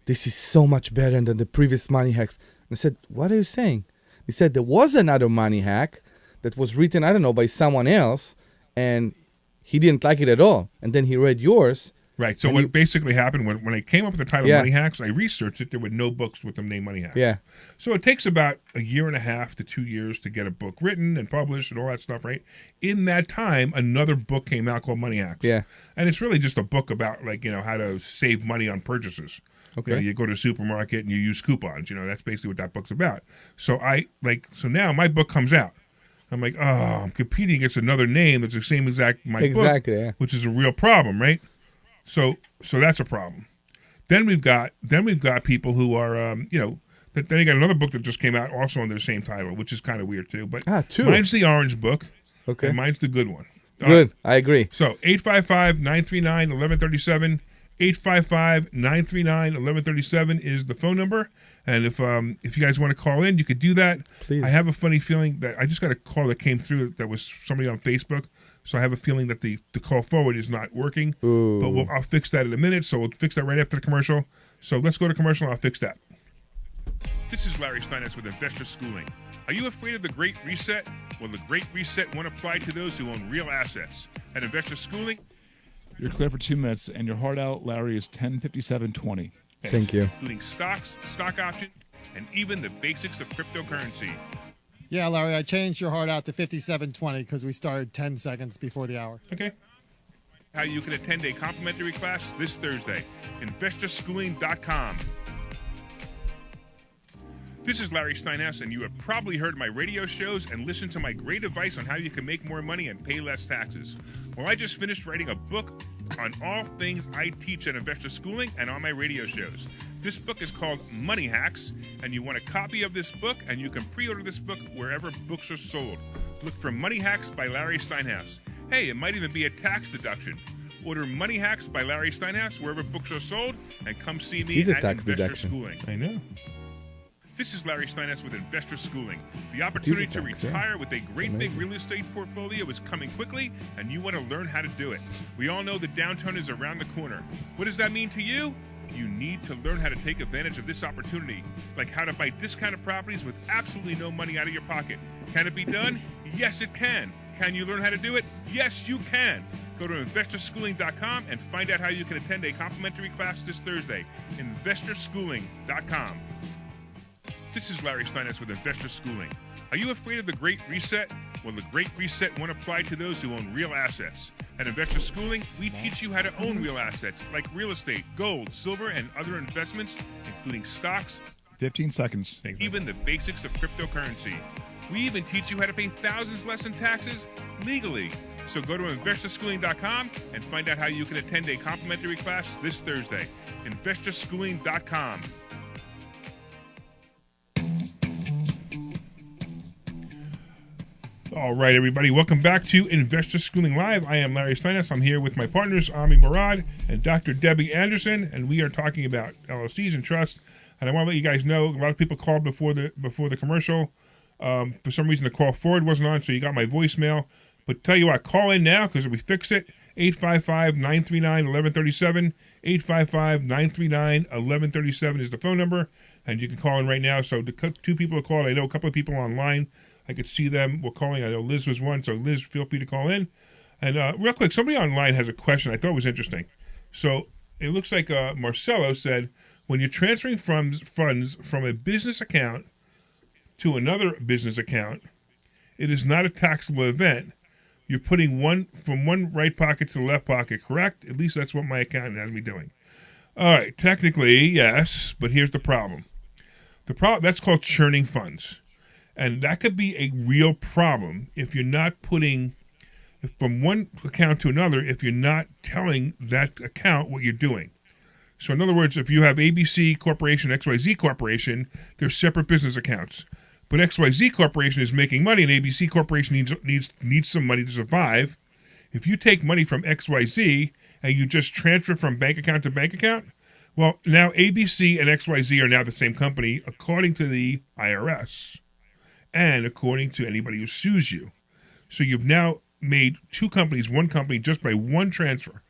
S4: "This is so much better than the previous money hacks." And I said, "What are you saying?" He said, "There was another money hack that was written, I don't know, by someone else, and he didn't like it at all. And then he read yours."
S3: Right. So
S4: And
S3: what
S4: you-
S3: basically happened when I came up with the title
S4: Yeah.
S3: Money Hacks, I researched it. There were no books with the name Money Hacks.
S4: Yeah.
S3: So it takes about a year and a half to 2 years to get a book written and published and all that stuff, right? In that time, another book came out called Money Hacks.
S4: Yeah.
S3: And it's really just a book about, like, how to save money on purchases.
S4: Okay.
S3: You go to a supermarket and you use coupons. That's basically what that book's about. So now my book comes out. I'm like, oh, I'm competing against another name that's the same exact book,
S4: Exactly, yeah.
S3: which is a real problem, right? So that's a problem. Then we've got people who are then you got another book that just came out also under the same title, which is kind of weird too. But
S4: two.
S3: mine's the orange book.
S4: Okay.
S3: And mine's the good one. All
S4: Good.
S3: right.
S4: I agree.
S3: So 855-939-1137. 855-939-1137 is the phone number. And if you guys want to call in, you could do that.
S4: Please.
S3: I have a funny feeling that I just got a call that came through that was somebody on Facebook. So I have a feeling that the call forward is not working.
S4: Ooh.
S3: But I'll fix that in a minute. So we'll fix that right after the commercial. So let's go to commercial and I'll fix that. This is Larry Steinhouse with Investor Schooling. Are you afraid of the Great Reset? Well, the Great Reset won't apply to those who own real assets. At Investor Schooling,
S7: You're clear for 2 minutes, and your hard out, Larry, is 10:57:20.
S4: Thank you.
S3: including stocks, stock options, and even the basics of cryptocurrency.
S8: Yeah, Larry, I changed your heart out to 57:20 because we started 10 seconds before the hour.
S3: Okay. How you can attend a complimentary class this Thursday. InvestorSchooling.com. This is Larry Steinhouse, and you have probably heard my radio shows and listened to my great advice on how you can make more money and pay less taxes. Well, I just finished writing a book on all things I teach at Investor Schooling and on my radio shows. This book is called Money Hacks, and you want a copy of this book, and you can pre-order this book wherever books are sold. Look for Money Hacks by Larry Steinhouse. Hey, it might even be a tax deduction. Order Money Hacks by Larry Steinhouse wherever books are sold, and come see me
S4: It is a
S3: at
S4: tax
S3: Investor
S4: deduction.
S3: Schooling. I know. This is Larry Steinhouse with Investor Schooling. The opportunity to
S4: tax, yeah.
S3: retire with a great big real estate portfolio is coming quickly, and you want to learn how to do it. We all know the downturn is around the corner. What does that mean to you? You need to learn how to take advantage of this opportunity, like how to buy discounted properties with absolutely no money out of your pocket. Can it be done? Yes, it can. Can you learn how to do it? Yes, you can. Go to InvestorSchooling.com and find out how you can attend a complimentary class this Thursday. InvestorSchooling.com. This is Larry Steinhouse with Investor Schooling. Are you afraid of the Great Reset? Well, the Great Reset won't apply to those who own real assets. At Investor Schooling, we teach you how to own real assets like real estate, gold, silver, and other investments, including stocks,
S7: 15 seconds.
S3: and even the basics of cryptocurrency. We even teach you how to pay thousands less in taxes legally. So go to InvestorSchooling.com and find out how you can attend a complimentary class this Thursday. InvestorSchooling.com. All right, everybody. Welcome back to Investor Schooling Live. I am Larry Steinhouse. I'm here with my partners, Omri Morad and Dr. Debbie Anderson, and we are talking about LLCs and trusts. And I want to let you guys know, a lot of people called before the commercial. For some reason, the call forward wasn't on, so you got my voicemail. But tell you what, call in now because we fix it. 855-939-1137. 855-939-1137 is the phone number, and you can call in right now. So the two people who called, I know a couple of people online. I could see them were calling. I know Liz was one, so Liz, feel free to call in. And real quick, somebody online has a question I thought was interesting. So it looks like Marcelo said, when you're transferring funds from a business account to another business account, it is not a taxable event. You're putting one from one right pocket to the left pocket, correct? At least that's what my accountant has me doing. All right, technically, yes, but here's the problem. That's called churning funds. And that could be a real problem if you're not putting from one account to another, if you're not telling that account what you're doing. So in other words, if you have ABC Corporation, XYZ Corporation, they're separate business accounts. But XYZ Corporation is making money and ABC Corporation needs some money to survive. If you take money from XYZ and you just transfer from bank account to bank account, well, now ABC and XYZ are now the same company according to the IRS. And according to anybody who sues you. So you've now made two companies, one company, just by one transfer.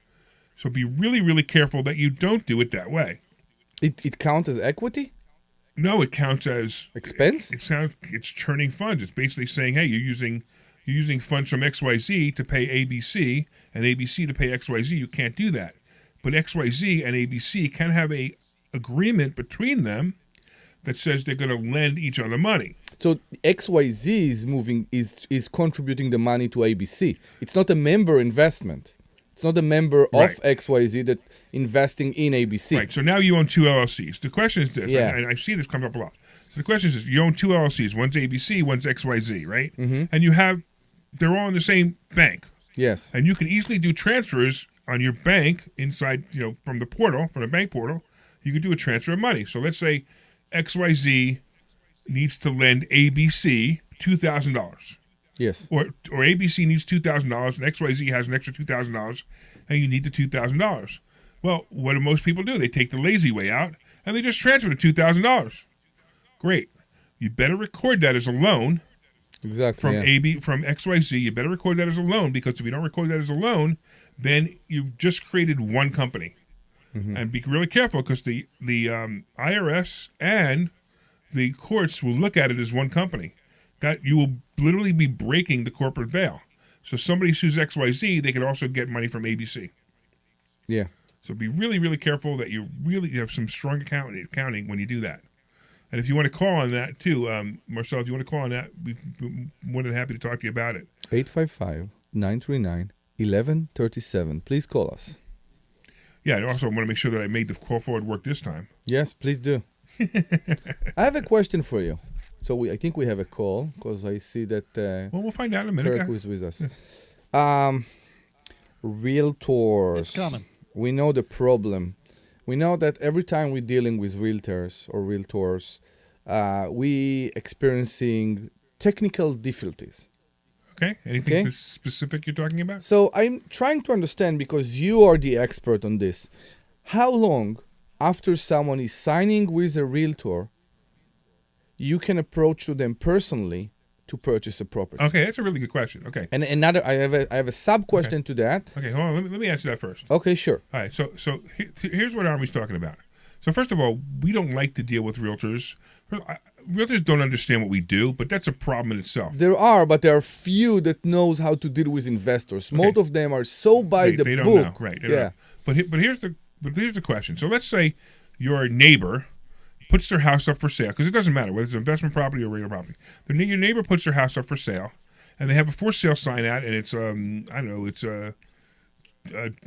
S3: So be really, really careful that you don't do it that way.
S4: It counts as equity?
S3: No, it counts as
S4: expense.
S3: It's churning funds. It's basically saying, hey, you're using funds from XYZ to pay ABC and ABC to pay XYZ. You can't do that. But XYZ and ABC can have a agreement between them that says they're going to lend each other money.
S4: So XYZ is contributing the money to ABC. It's not a member investment. It's not a member of XYZ that investing in ABC.
S3: Right. So now you own two LLCs. The question is this,
S4: Yeah.
S3: and I see this come up a lot. So the question is, you own two LLCs. One's ABC, one's XYZ, right?
S4: Mm-hmm.
S3: And they're all in the same bank.
S4: Yes.
S3: And you can easily do transfers on your bank inside, from the bank portal. You could do a transfer of money. So let's say XYZ needs to lend ABC $2,000.
S4: Yes.
S3: Or ABC needs $2,000 and XYZ has an extra $2,000 and you need the $2,000. Well, what do most people do? They take the lazy way out and they just transfer the $2,000. Great. You better record that as a loan.
S4: Exactly.
S3: From XYZ. You better record that as a loan, because if you don't record that as a loan, then you've just created one company. Mm-hmm. And be really careful, because the IRS and the courts will look at it as one company. That you will literally be breaking the corporate veil. So somebody sues XYZ, they can also get money from ABC.
S4: Yeah.
S3: So be really, really careful that you have some strong accounting when you do that. And if you want to call on that too, Marcel, if you want to call on that, we're more than happy to talk to you about it.
S4: 855-939-1137. Please call us.
S3: Yeah, and also I want to make sure that I made the call forward work this time.
S4: Yes, please do. I have a question for you. So I think we have a call, because I see that
S3: well, we'll find out in a minute.
S4: Kirk was with us. Realtors.
S8: It's coming.
S4: We know the problem. We know that every time we're dealing with realtors, we experiencing technical difficulties.
S3: Okay. Anything specific you're talking about?
S4: So I'm trying to understand, because you are the expert on this. How long after someone is signing with a realtor, you can approach to them personally to purchase a property?
S3: Okay, that's a really good question. Okay.
S4: And another, I have a sub question to that.
S3: Okay, hold on. Let me answer that first.
S4: Okay, sure.
S3: All right. So here's what Army's talking about. So first of all, we don't like to deal with realtors. Realtors don't understand what we do, but that's a problem in itself.
S4: There are few that knows how to deal with investors.
S3: Okay.
S4: Most of them are so by the
S3: they don't
S4: book.
S3: know. Right. They don't know. But here's the question. So let's say your neighbor puts their house up for sale, because it doesn't matter whether it's investment property or regular property. Your neighbor puts their house up for sale, and they have a for sale sign out, and it's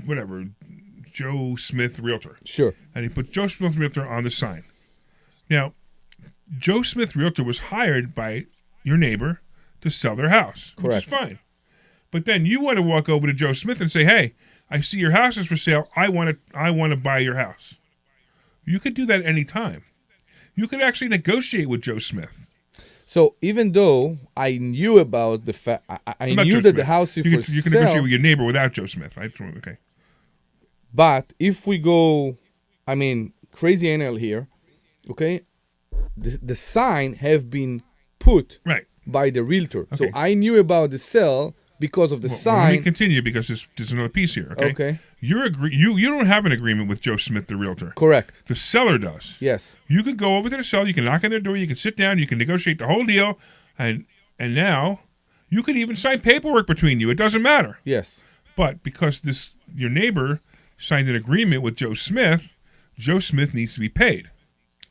S3: whatever, Joe Smith Realtor.
S4: Sure.
S3: And he put Joe Smith Realtor on the sign. Now, Joe Smith Realtor was hired by your neighbor to sell their house.
S4: Correct.
S3: Which is fine. But then you want to walk over to Joe Smith and say, hey, I see your house is for sale. I want to buy your house. You could do that any time. You could actually negotiate with Joe Smith.
S4: So even though I knew about the fact, I
S3: Not
S4: knew
S3: Joe
S4: that
S3: Smith.
S4: the house is
S3: you
S4: for
S3: can, you can
S4: sale.
S3: negotiate with your neighbor without Joe Smith. Okay.
S4: But if we go, I mean, crazy anal here, okay? The sign have been put
S3: Right.
S4: by the realtor. So
S3: Okay.
S4: I knew about the sale because of the
S3: Well, let me
S4: sign.
S3: continue because there's another piece here. Okay.
S4: Okay.
S3: You don't have an agreement with Joe Smith, the realtor.
S4: Correct.
S3: The seller does.
S4: Yes.
S3: You could go over to the seller. You can knock on their door. You can sit down. You can negotiate the whole deal, and now you could even sign paperwork between you. It doesn't matter.
S4: Yes.
S3: But because your neighbor signed an agreement with Joe Smith needs to be paid.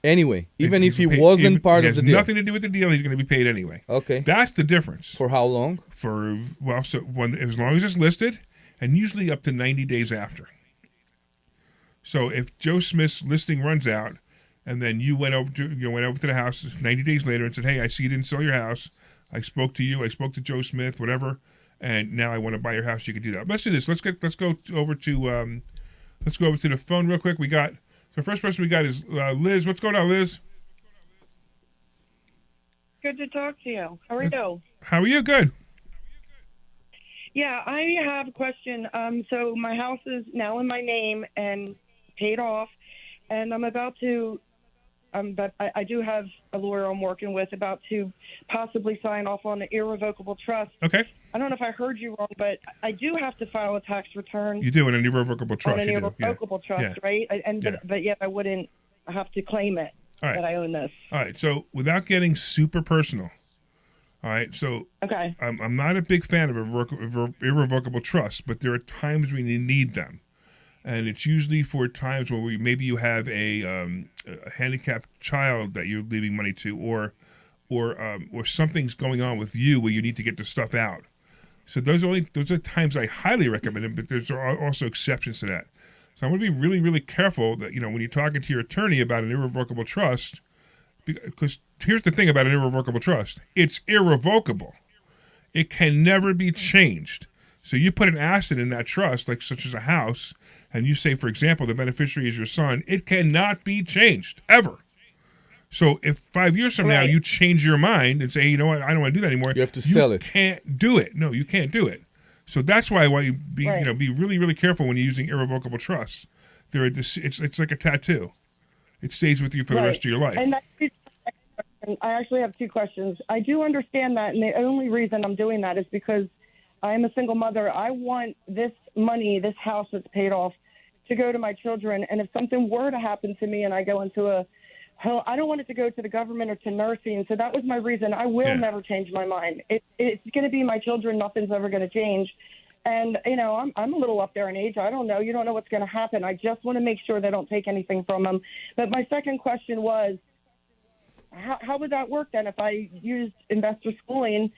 S4: Anyway, even if he
S3: Paid-
S4: wasn't part
S3: it
S4: of the
S3: has
S4: deal.
S3: nothing to do with the deal. He's going to be paid anyway.
S4: Okay.
S3: That's the difference.
S4: For how long?
S3: As long as it's listed, and usually up to 90 days after. So if Joe Smith's listing runs out, and then you went over to the house 90 days later and said, "Hey, I see you didn't sell your house. I spoke to you. I spoke to Joe Smith, whatever, and now I want to buy your house." You can do that. Let's do this. Let's go over to the phone real quick. The first person we got is Liz. What's going on, Liz?
S9: Good to talk to you. How are you?
S3: How are you? Good.
S9: Yeah, I have a question. So my house is now in my name and paid off, and I'm about to. But I do have a lawyer I'm working with about to possibly sign off on an irrevocable trust.
S3: Okay.
S9: I don't know if I heard you wrong, but I do have to file a tax return
S3: You do an irrevocable trust.
S9: on an
S3: You do. Yeah.
S9: irrevocable trust,
S3: Yeah.
S9: right?
S3: Yeah.
S9: But yet I wouldn't have to claim it
S3: All right.
S9: that I own this.
S3: All right. So without getting super personal, all right. So
S9: Okay.
S3: I'm not a big fan of irrevocable trusts, but there are times when you need them, and it's usually for times where maybe you have a handicapped child that you're leaving money to, or something's going on with you where you need to get the stuff out. So those are times I highly recommend it, but there's also exceptions to that. So I'm going to be really, really careful that when you're talking to your attorney about an irrevocable trust, because here's the thing about an irrevocable trust: it's irrevocable. It can never be changed. So you put an asset in that trust, like such as a house, and you say, for example, the beneficiary is your son, it cannot be changed ever. So if 5 years from now
S9: Right.
S3: you change your mind and say, hey, you know what, I don't want to do that anymore,
S4: You have to sell it.
S3: You can't do it. No, you can't do it. So that's why you be
S9: Right.
S3: be really, really careful when you're using irrevocable trusts. It's like a tattoo. It stays with you for the
S9: Right.
S3: rest of your life.
S9: And I actually have two questions. I do understand that, and the only reason I'm doing that is because I am a single mother. I want this money, this house that's paid off, to go to my children. And if something were to happen to me and I go into a hell, I don't want it to go to the government or to nursing. So that was my reason. I will never change my mind. It's going to be my children. Nothing's ever going to change. And, I'm a little up there in age. I don't know. You don't know what's going to happen. I just want to make sure they don't take anything from them. But my second question was, how would that work then if I used investor schooling?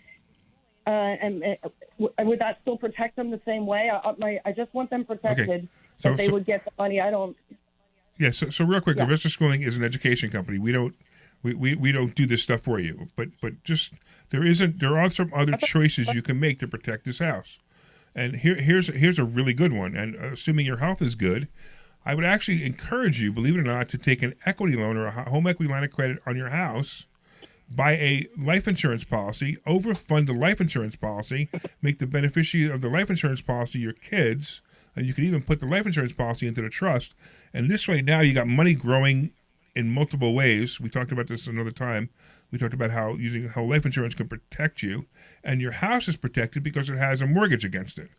S9: And would that still protect them the same way? I just want them protected,
S3: Okay. So-
S9: they would get the money. I don't.
S3: Yeah, so real quick,
S9: Yeah.
S3: Investor Schooling is an education company. We don't do this stuff for you. But just there are some other choices you can make to protect this house. And here's a really good one. And assuming your health is good, I would actually encourage you, believe it or not, to take an equity loan or a home equity line of credit on your house, buy a life insurance policy, overfund the life insurance policy, make the beneficiary of the life insurance policy your kids, and you can even put the life insurance policy into the trust. And this way, now you got money growing in multiple ways. We talked about this another time. We talked about how life insurance can protect you, and your house is protected because it has a mortgage against it.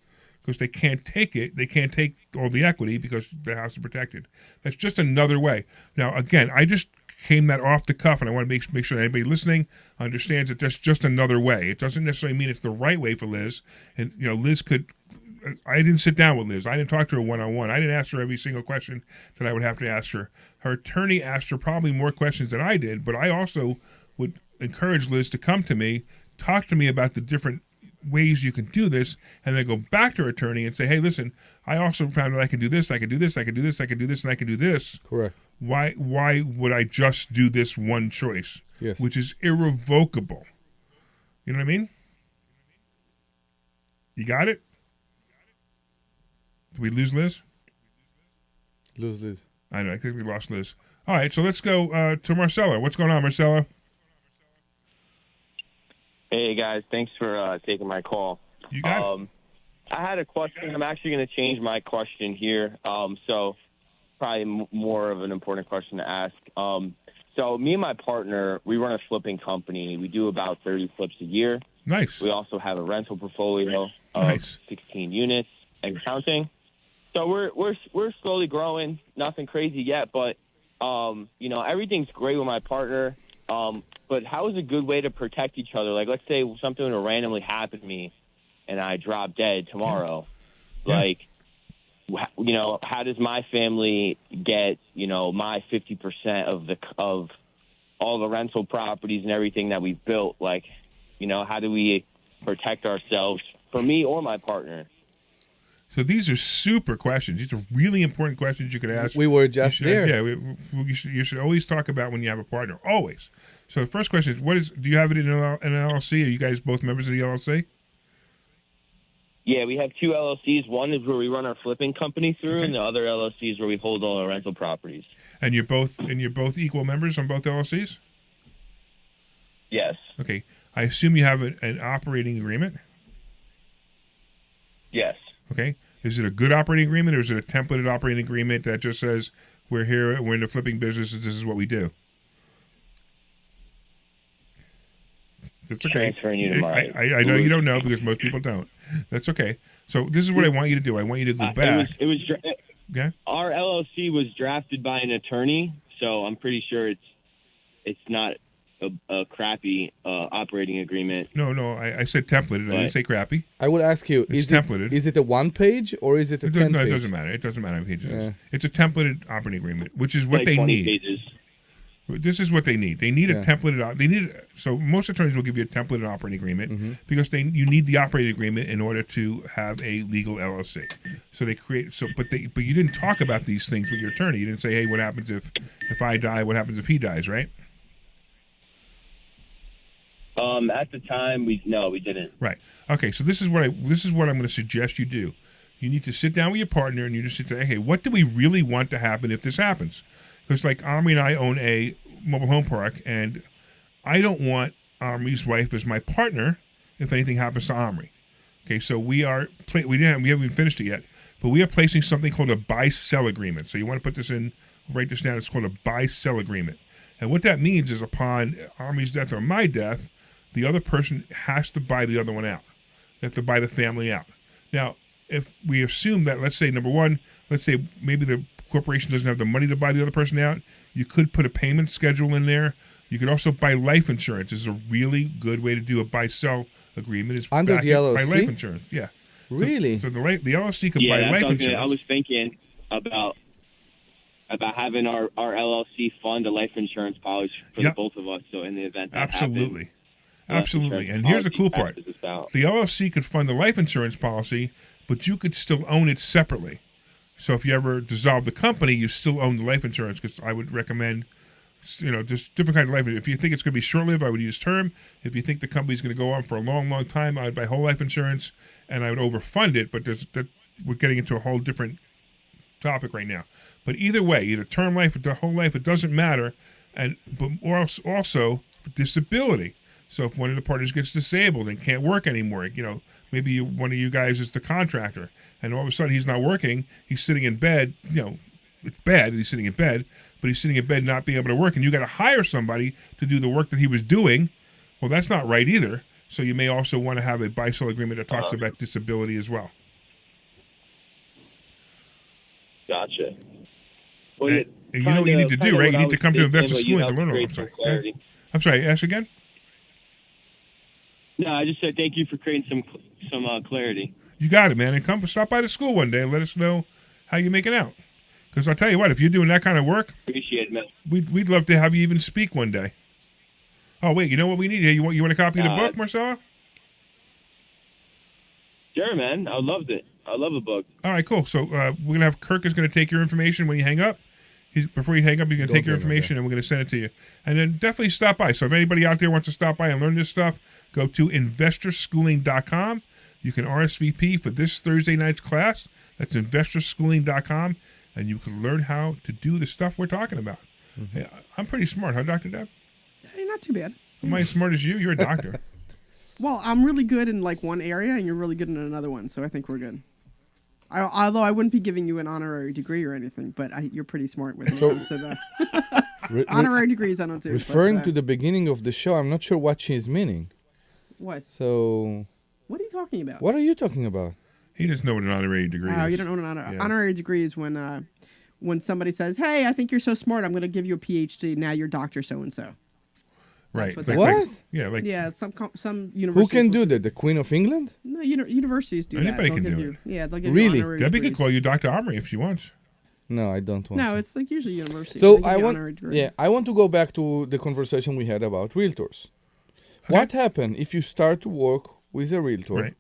S3: Because they can't take it, they can't take all the equity because the house is protected. That's just another way. Now, again, I just came that off the cuff, and I want to make sure that anybody listening understands that that's just another way. It doesn't necessarily mean it's the right way for Liz. And Liz could. I didn't sit down with Liz. I didn't talk to her one-on-one. I didn't ask her every single question that I would have to ask her. Her attorney asked her probably more questions than I did, but I also would encourage Liz to come to me, talk to me about the different ways you can do this, and then go back to her attorney and say, hey, listen, I also found that I can do this, I can do this, I can do this, I can do this, and I can do this.
S4: Correct.
S3: Why would I just do this one choice?
S4: Yes.
S3: Which is irrevocable. You know what I mean? You got it? Did we lose Liz?
S4: Lose Liz.
S3: I know. I think we lost Liz. All right, so let's go to Marcella. What's going on, Marcella?
S10: Hey guys, thanks for taking my call.
S3: You got it.
S10: I had a question. I'm actually going to change my question here. So probably more of an important question to ask. So me and my partner, we run a flipping company. We do about 30 flips a year.
S3: Nice.
S10: We also have a rental portfolio of 16 units and counting. So we're slowly growing. Nothing crazy yet, but everything's great with my partner. But how is a good way to protect each other? Like, let's say something will randomly happen to me and I drop dead tomorrow.
S3: Yeah.
S10: Like, how does my family get, my 50% of all the rental properties and everything that we've built? Like, how do we protect ourselves, for me or my partner?
S3: So these are super questions. These are really important questions you could ask.
S4: We were just there.
S3: Yeah, you should always talk about when you have a partner. Always. So the first question is, do you have it in an LLC? Are you guys both members of the LLC?
S10: Yeah, we have two LLCs. One is where we run our flipping company through, and the other LLC is where we hold all our rental properties.
S3: And you're both equal members on both LLCs?
S10: Yes.
S3: Okay. I assume you have an operating agreement?
S10: Yes.
S3: Okay. Is it a good operating agreement, or is it a templated operating agreement that just says we're here, we're in the flipping business, this is what we do? That's okay.
S10: Transferring you to mine.
S3: I know you don't know because most people don't. That's okay. So this is what I want you to do. I want you to go back.
S10: Yeah. Our LLC was drafted by an attorney, so I'm pretty sure it's not a crappy operating agreement.
S3: No, I said templated. I didn't say crappy.
S4: I would ask you,
S3: It's templated.
S4: Is it a 1 page or is it a 10
S3: No,
S4: page?
S3: it doesn't matter. It doesn't matter how many pages it is.
S4: Yeah.
S3: It's a templated operating agreement, which is what
S10: Like
S3: they
S10: 20
S3: need.
S10: pages.
S3: This is what they need. They need a templated. So most attorneys will give you a templated operating agreement because you need the operating agreement in order to have a legal LLC. So they create. But you didn't talk about these things with your attorney. You didn't say, hey, what happens if I die? What happens if he dies? Right?
S10: At the time, we didn't.
S3: Right. Okay. So this is what I'm going to suggest you do. You need to sit down with your partner and you just say, hey, what do we really want to happen if this happens? Because like Omri and I own a mobile home park, and I don't want Omri's wife as my partner if anything happens to Omri. Okay, so we haven't even finished it yet, but we are placing something called a buy-sell agreement. So you want to put this in, write this down. It's called a buy-sell agreement, and what that means is upon Omri's death or my death, the other person has to buy the other one out. They have to buy the family out. Now, if we assume that, let's say number one, let's say maybe the corporation doesn't have the money to buy the other person out, you could put a payment schedule in there. You could also buy life insurance. This is a really good way to do a buy-sell agreement. Is
S4: under the LLC?
S3: Buy life insurance. Yeah.
S4: Really?
S3: So the LLC could buy life insurance.
S10: I was thinking about having our LLC fund a life insurance policy for the both of us. So in the event that happens,
S3: Absolutely. And here's the cool part. The LLC could fund the life insurance policy, but you could still own it separately. So if you ever dissolve the company, you still own the life insurance, because I would recommend, just different kind of life insurance. If you think it's going to be short-lived, I would use term. If you think the company's going to go on for a long, long time, I would buy whole life insurance, and I would overfund it. But we're getting into a whole different topic right now. But either way, either term life or the whole life, it doesn't matter. But also disability. So if one of the partners gets disabled and can't work anymore, maybe one of you guys is the contractor, and all of a sudden he's not working, he's sitting in bed, it's bad that he's sitting in bed, but he's sitting in bed not being able to work, and you got to hire somebody to do the work that he was doing. Well, that's not right either. So you may also want to have a buy-sell agreement that talks about disability as well.
S10: Gotcha.
S3: And you know what you need to do, right? You need to come to investor schooling to learn all this. I'm sorry, ask again?
S10: No, I just said thank you for creating some clarity.
S3: You got it, man. And stop by the school one day and let us know how you make it out. Because I'll tell you what, if you're doing that kind of work,
S10: appreciate it, man.
S3: We'd love to have you even speak one day. Oh wait, you know what we need? You want a copy of the book, Marcella?
S10: Sure, man. I loved it. I love a book.
S3: All right, cool. So we're gonna have Kirk is gonna take your information when you hang up. Before you hang up, he's going to take your information and we're going to send it to you. And then definitely stop by. So if anybody out there wants to stop by and learn this stuff, go to investorschooling.com. You can RSVP for this Thursday night's class. That's investorschooling.com. And you can learn how to do the stuff we're talking about. Hey, I'm pretty smart, huh, Dr. Deb?
S6: Not too bad.
S3: Am I as smart as you? You're a doctor.
S6: Well, I'm really good in like one area, and you're really good in another one, so I think we're good. Although I wouldn't be giving you an honorary degree or anything, but you're pretty smart with it. So the honorary degrees I don't do.
S4: Referring to the beginning of the show, I'm not sure what she's meaning.
S6: What?
S4: So.
S6: What are you talking about?
S4: What are you talking about?
S3: He doesn't know what an honorary degree is.
S6: Oh, you don't know what an honorary degree is when somebody says, "Hey, I think you're so smart. I'm going to give you a PhD. Now you're Dr. So and so."
S3: Right.
S4: What?
S6: Some universities.
S4: Who can do that? The Queen of England?
S6: No, universities do
S3: Anybody
S6: that.
S3: can do it.
S6: Yeah, they'll give
S4: really?
S6: you honorary
S3: Debbie
S6: degrees.
S3: could call you Dr. Omri if she wants.
S4: No, I don't want.
S6: No,
S4: to.
S6: it's like usually universities.
S4: So
S6: I
S4: want to go back to the conversation we had about realtors. Okay. What happens if you start to work with a realtor?
S3: Right.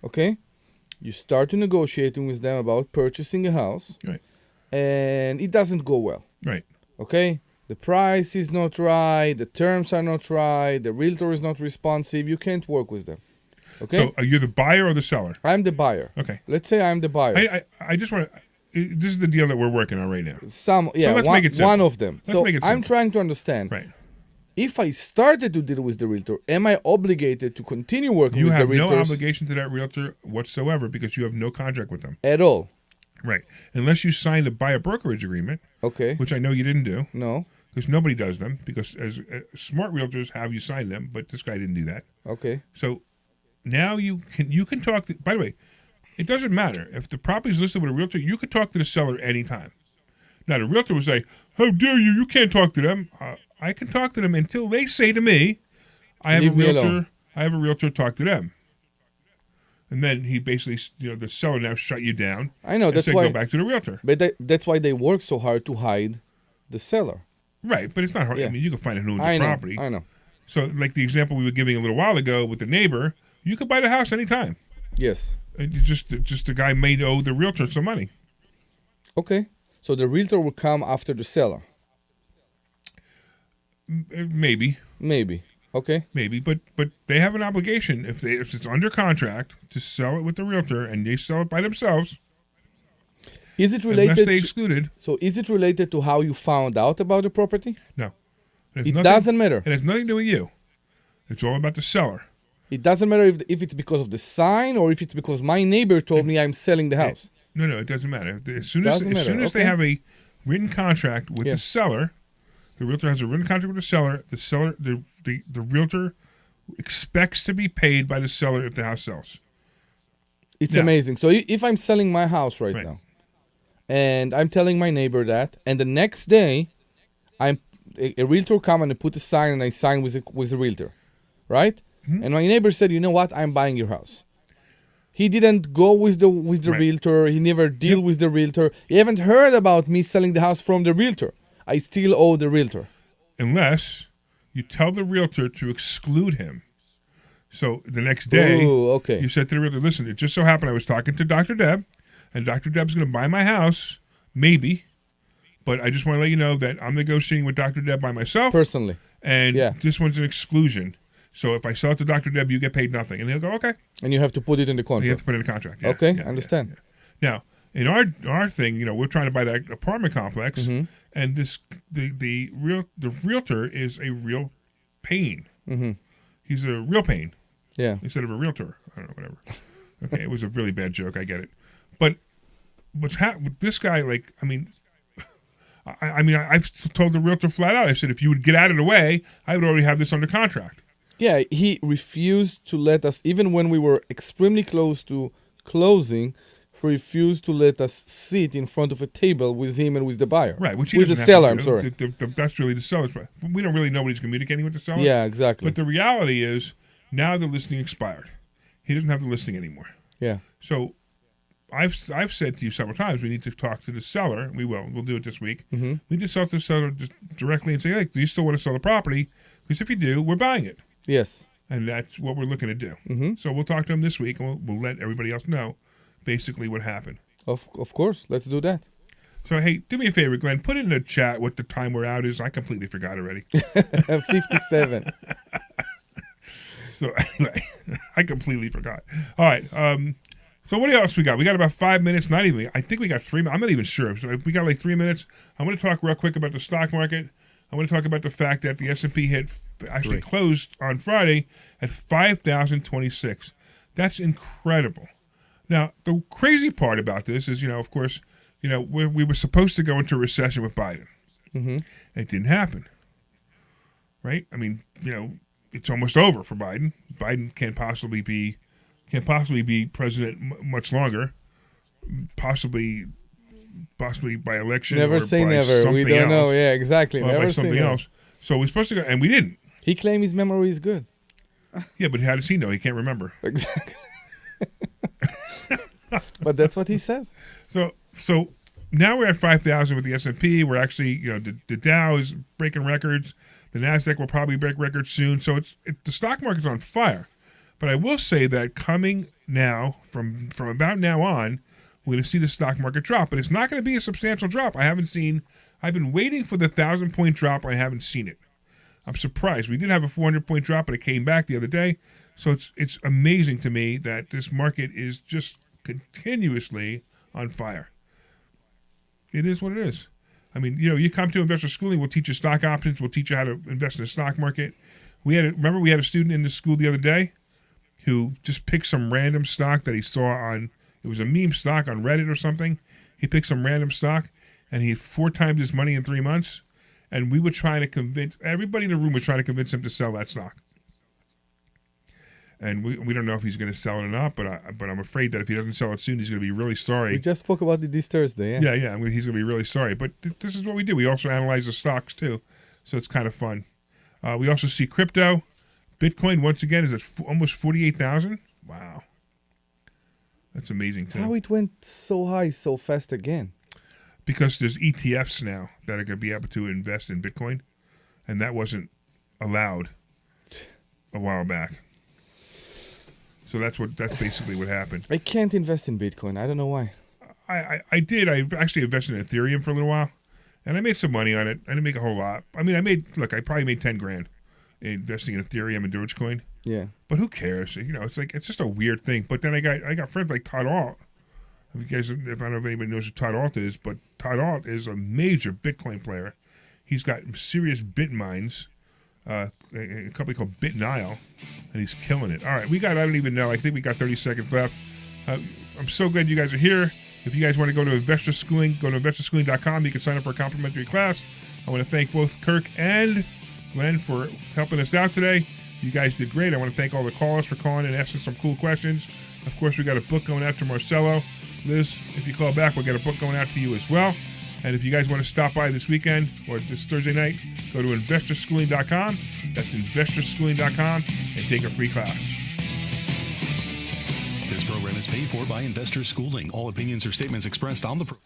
S4: Okay, you start to negotiating with them about purchasing a house,
S3: right,
S4: and it doesn't go well.
S3: Right.
S4: Okay. The price is not right, the terms are not right, the realtor is not responsive, you can't work with them. Okay?
S3: So are you the buyer or the seller?
S4: I'm the buyer.
S3: Okay.
S4: Let's say I'm the buyer.
S3: I just want to, this is the deal that we're working on right now.
S4: One of them.
S3: Let's make it
S4: I'm trying to understand.
S3: Right.
S4: If I started to deal with the realtor, am I obligated to continue working with the realtors?
S3: You have no obligation to that realtor whatsoever because you have no contract with them.
S4: At all.
S3: Right. Unless you signed a buyer brokerage agreement.
S4: Okay.
S3: Which I know you didn't do.
S4: No.
S3: Because nobody does them. Because as smart realtors have you sign them, but this guy didn't do that.
S4: Okay.
S3: So now you can talk. By the way, it doesn't matter if the property is listed with a realtor. You could talk to the seller anytime. Now the realtor will say, "How dare you? You can't talk to them." I can talk to them until they say to me, "I have a realtor. I have a realtor. Talk to them." And then he basically, the seller now shut you down.
S4: I know that's why
S3: go back to the realtor.
S4: But that's why they work so hard to hide the seller.
S3: Right, but it's not hard. Yeah. I mean, you can find out who owns the property.
S4: I know.
S3: So, like the example we were giving a little while ago with the neighbor, you could buy the house anytime.
S4: Yes.
S3: Just the guy may owe the realtor some money.
S4: Okay. So the realtor will come after the seller.
S3: Maybe.
S4: Okay.
S3: Maybe, but they have an obligation if it's under contract to sell it with the realtor, and they sell it by themselves.
S4: Is it related?
S3: Unless they excluded.
S4: So is it related to how you found out about the property?
S3: No.
S4: It doesn't matter.
S3: It has nothing to do with you. It's all about the seller.
S4: It doesn't matter if it's because of the sign or if it's because my neighbor told me I'm selling the house.
S3: No, it doesn't matter. As soon as they have a written contract with the seller, the realtor has a written contract with the seller, the realtor expects to be paid by the seller if the house sells.
S4: It's amazing. So if I'm selling my house right now, and I'm telling my neighbor that, and the next day, a realtor come and I put a sign and I sign with a realtor, right? Mm-hmm. And my neighbor said, "You know what? I'm buying your house." He didn't go with the realtor. He never deal with the realtor. He haven't heard about me selling the house from the realtor. I still owe the realtor.
S3: Unless you tell the realtor to exclude him. So the next day, you said to the realtor, "Listen, it just so happened I was talking to Dr. Deb, and Dr. Deb's going to buy my house, maybe, but I just want to let you know that I'm negotiating with Dr. Deb by myself.
S4: Personally.
S3: And this one's an exclusion. So if I sell it to Dr. Deb, you get paid nothing." And he'll go, "Okay."
S4: And you have to put it in the contract.
S3: You have to put it in the contract.
S4: Okay, understand.
S3: Now, in our thing, we're trying to buy that apartment complex, and the realtor is a real pain.
S4: Mm-hmm.
S3: He's a real pain.
S4: Yeah.
S3: Instead of a realtor. I don't know, whatever. Okay, it was a really bad joke. I get it. But what's happened with this guy, I've told the realtor flat out, I said, if you would get out of the way, I would already have this under contract.
S4: Yeah, he refused to let us, even when we were extremely close to closing, he refused to let us sit in front of a table with him and with the buyer.
S3: Right, which he
S4: with the seller, I'm sorry.
S3: That's really the seller's part. We don't really know what he's communicating with the seller.
S4: Yeah, exactly.
S3: But the reality is, now the listing expired. He doesn't have the listing anymore.
S4: Yeah.
S3: So I've said to you several times, we need to talk to the seller. We'll do it this week.
S4: Mm-hmm.
S3: We need to talk to the seller just directly and say, "Hey, do you still want to sell the property? Because if you do, we're buying it."
S4: Yes.
S3: And that's what we're looking to do.
S4: Mm-hmm.
S3: So we'll talk to him this week, and we'll let everybody else know basically what happened.
S4: Of course. Let's do that.
S3: So, hey, do me a favor, Glenn. Put in the chat what the time we're out is. I completely forgot already.
S4: 57.
S3: So, anyway, I completely forgot. All right. So what else we got? We got about 5 minutes. Not even. I think we got 3 minutes. I'm not even sure. So if we got like 3 minutes, I'm going to talk real quick about the stock market. I want to talk about the fact that the S&P actually closed on Friday at 5,026. That's incredible. Now, the crazy part about this is, of course, we were supposed to go into a recession with Biden.
S4: Mm-hmm.
S3: It didn't happen, right? I mean, it's almost over for Biden. Biden can't possibly be president much longer. Possibly by election.
S4: Never
S3: or
S4: say
S3: by
S4: never. We don't
S3: else,
S4: know. Yeah, exactly.
S3: Or
S4: Never
S3: by
S4: say
S3: something
S4: never.
S3: else. So we're supposed to go, and we didn't.
S4: He claimed his memory is good.
S3: Yeah, but how does he know? He can't remember.
S4: Exactly. But that's what he says.
S3: So now we're at 5,000 with the S&P. We're actually, the Dow is breaking records. The Nasdaq will probably break records soon. So the stock market's on fire. But I will say that coming now, from about now on, we're going to see the stock market drop. But it's not going to be a substantial drop. I've been waiting for the 1,000-point drop. I haven't seen it. I'm surprised. We did have a 400-point drop, but it came back the other day. So it's amazing to me that this market is just continuously on fire. It is what it is. I mean, you come to investor schooling, we'll teach you stock options, we'll teach you how to invest in the stock market. Remember we had a student in the school the other day who just picked some random stock that he saw it was a meme stock on Reddit or something. He picked some random stock and he had 4 times his money in 3 months. And we were trying to convince, everybody in the room was trying to convince him to sell that stock. And we don't know if he's going to sell it or not, but I'm afraid that if he doesn't sell it soon, he's going to be really sorry.
S4: We just spoke about it this Thursday.
S3: Yeah. He's going to be really sorry. But this is what we do. We also analyze the stocks too, so it's kind of fun. We also see crypto. Bitcoin once again is at almost 48,000. Wow, that's amazing too.
S4: How it went so high so fast again?
S3: Because there's ETFs now that are going to be able to invest in Bitcoin, and that wasn't allowed a while back. So that's basically what happened.
S4: I can't invest in Bitcoin. I don't know why.
S3: I did. I actually invested in Ethereum for a little while, and I made some money on it. I didn't make a whole lot. I mean, I probably made 10 grand investing in Ethereum and Dogecoin.
S4: Yeah.
S3: But who cares? It's just a weird thing. But then I got friends like Todd Alt. If I don't know if anybody knows who Todd Alt is, but Todd Alt is a major Bitcoin player. He's got serious bit mines. A company called BitNile, and he's killing it. All right, I don't even know. I think we got 30 seconds left. I'm so glad you guys are here. If you guys want to go to Investor Schooling, go to investorschooling.com. You can sign up for a complimentary class. I want to thank both Kirk and Glenn for helping us out today. You guys did great. I want to thank all the callers for calling and asking some cool questions. Of course, we got a book going out to Marcelo. Liz, if you call back, we'll get a book going out to you as well. And if you guys want to stop by this weekend or this Thursday night, go to investorschooling.com. That's investorschooling.com and take a free class.
S2: This program is paid for by Investor Schooling. All opinions or statements expressed on the program.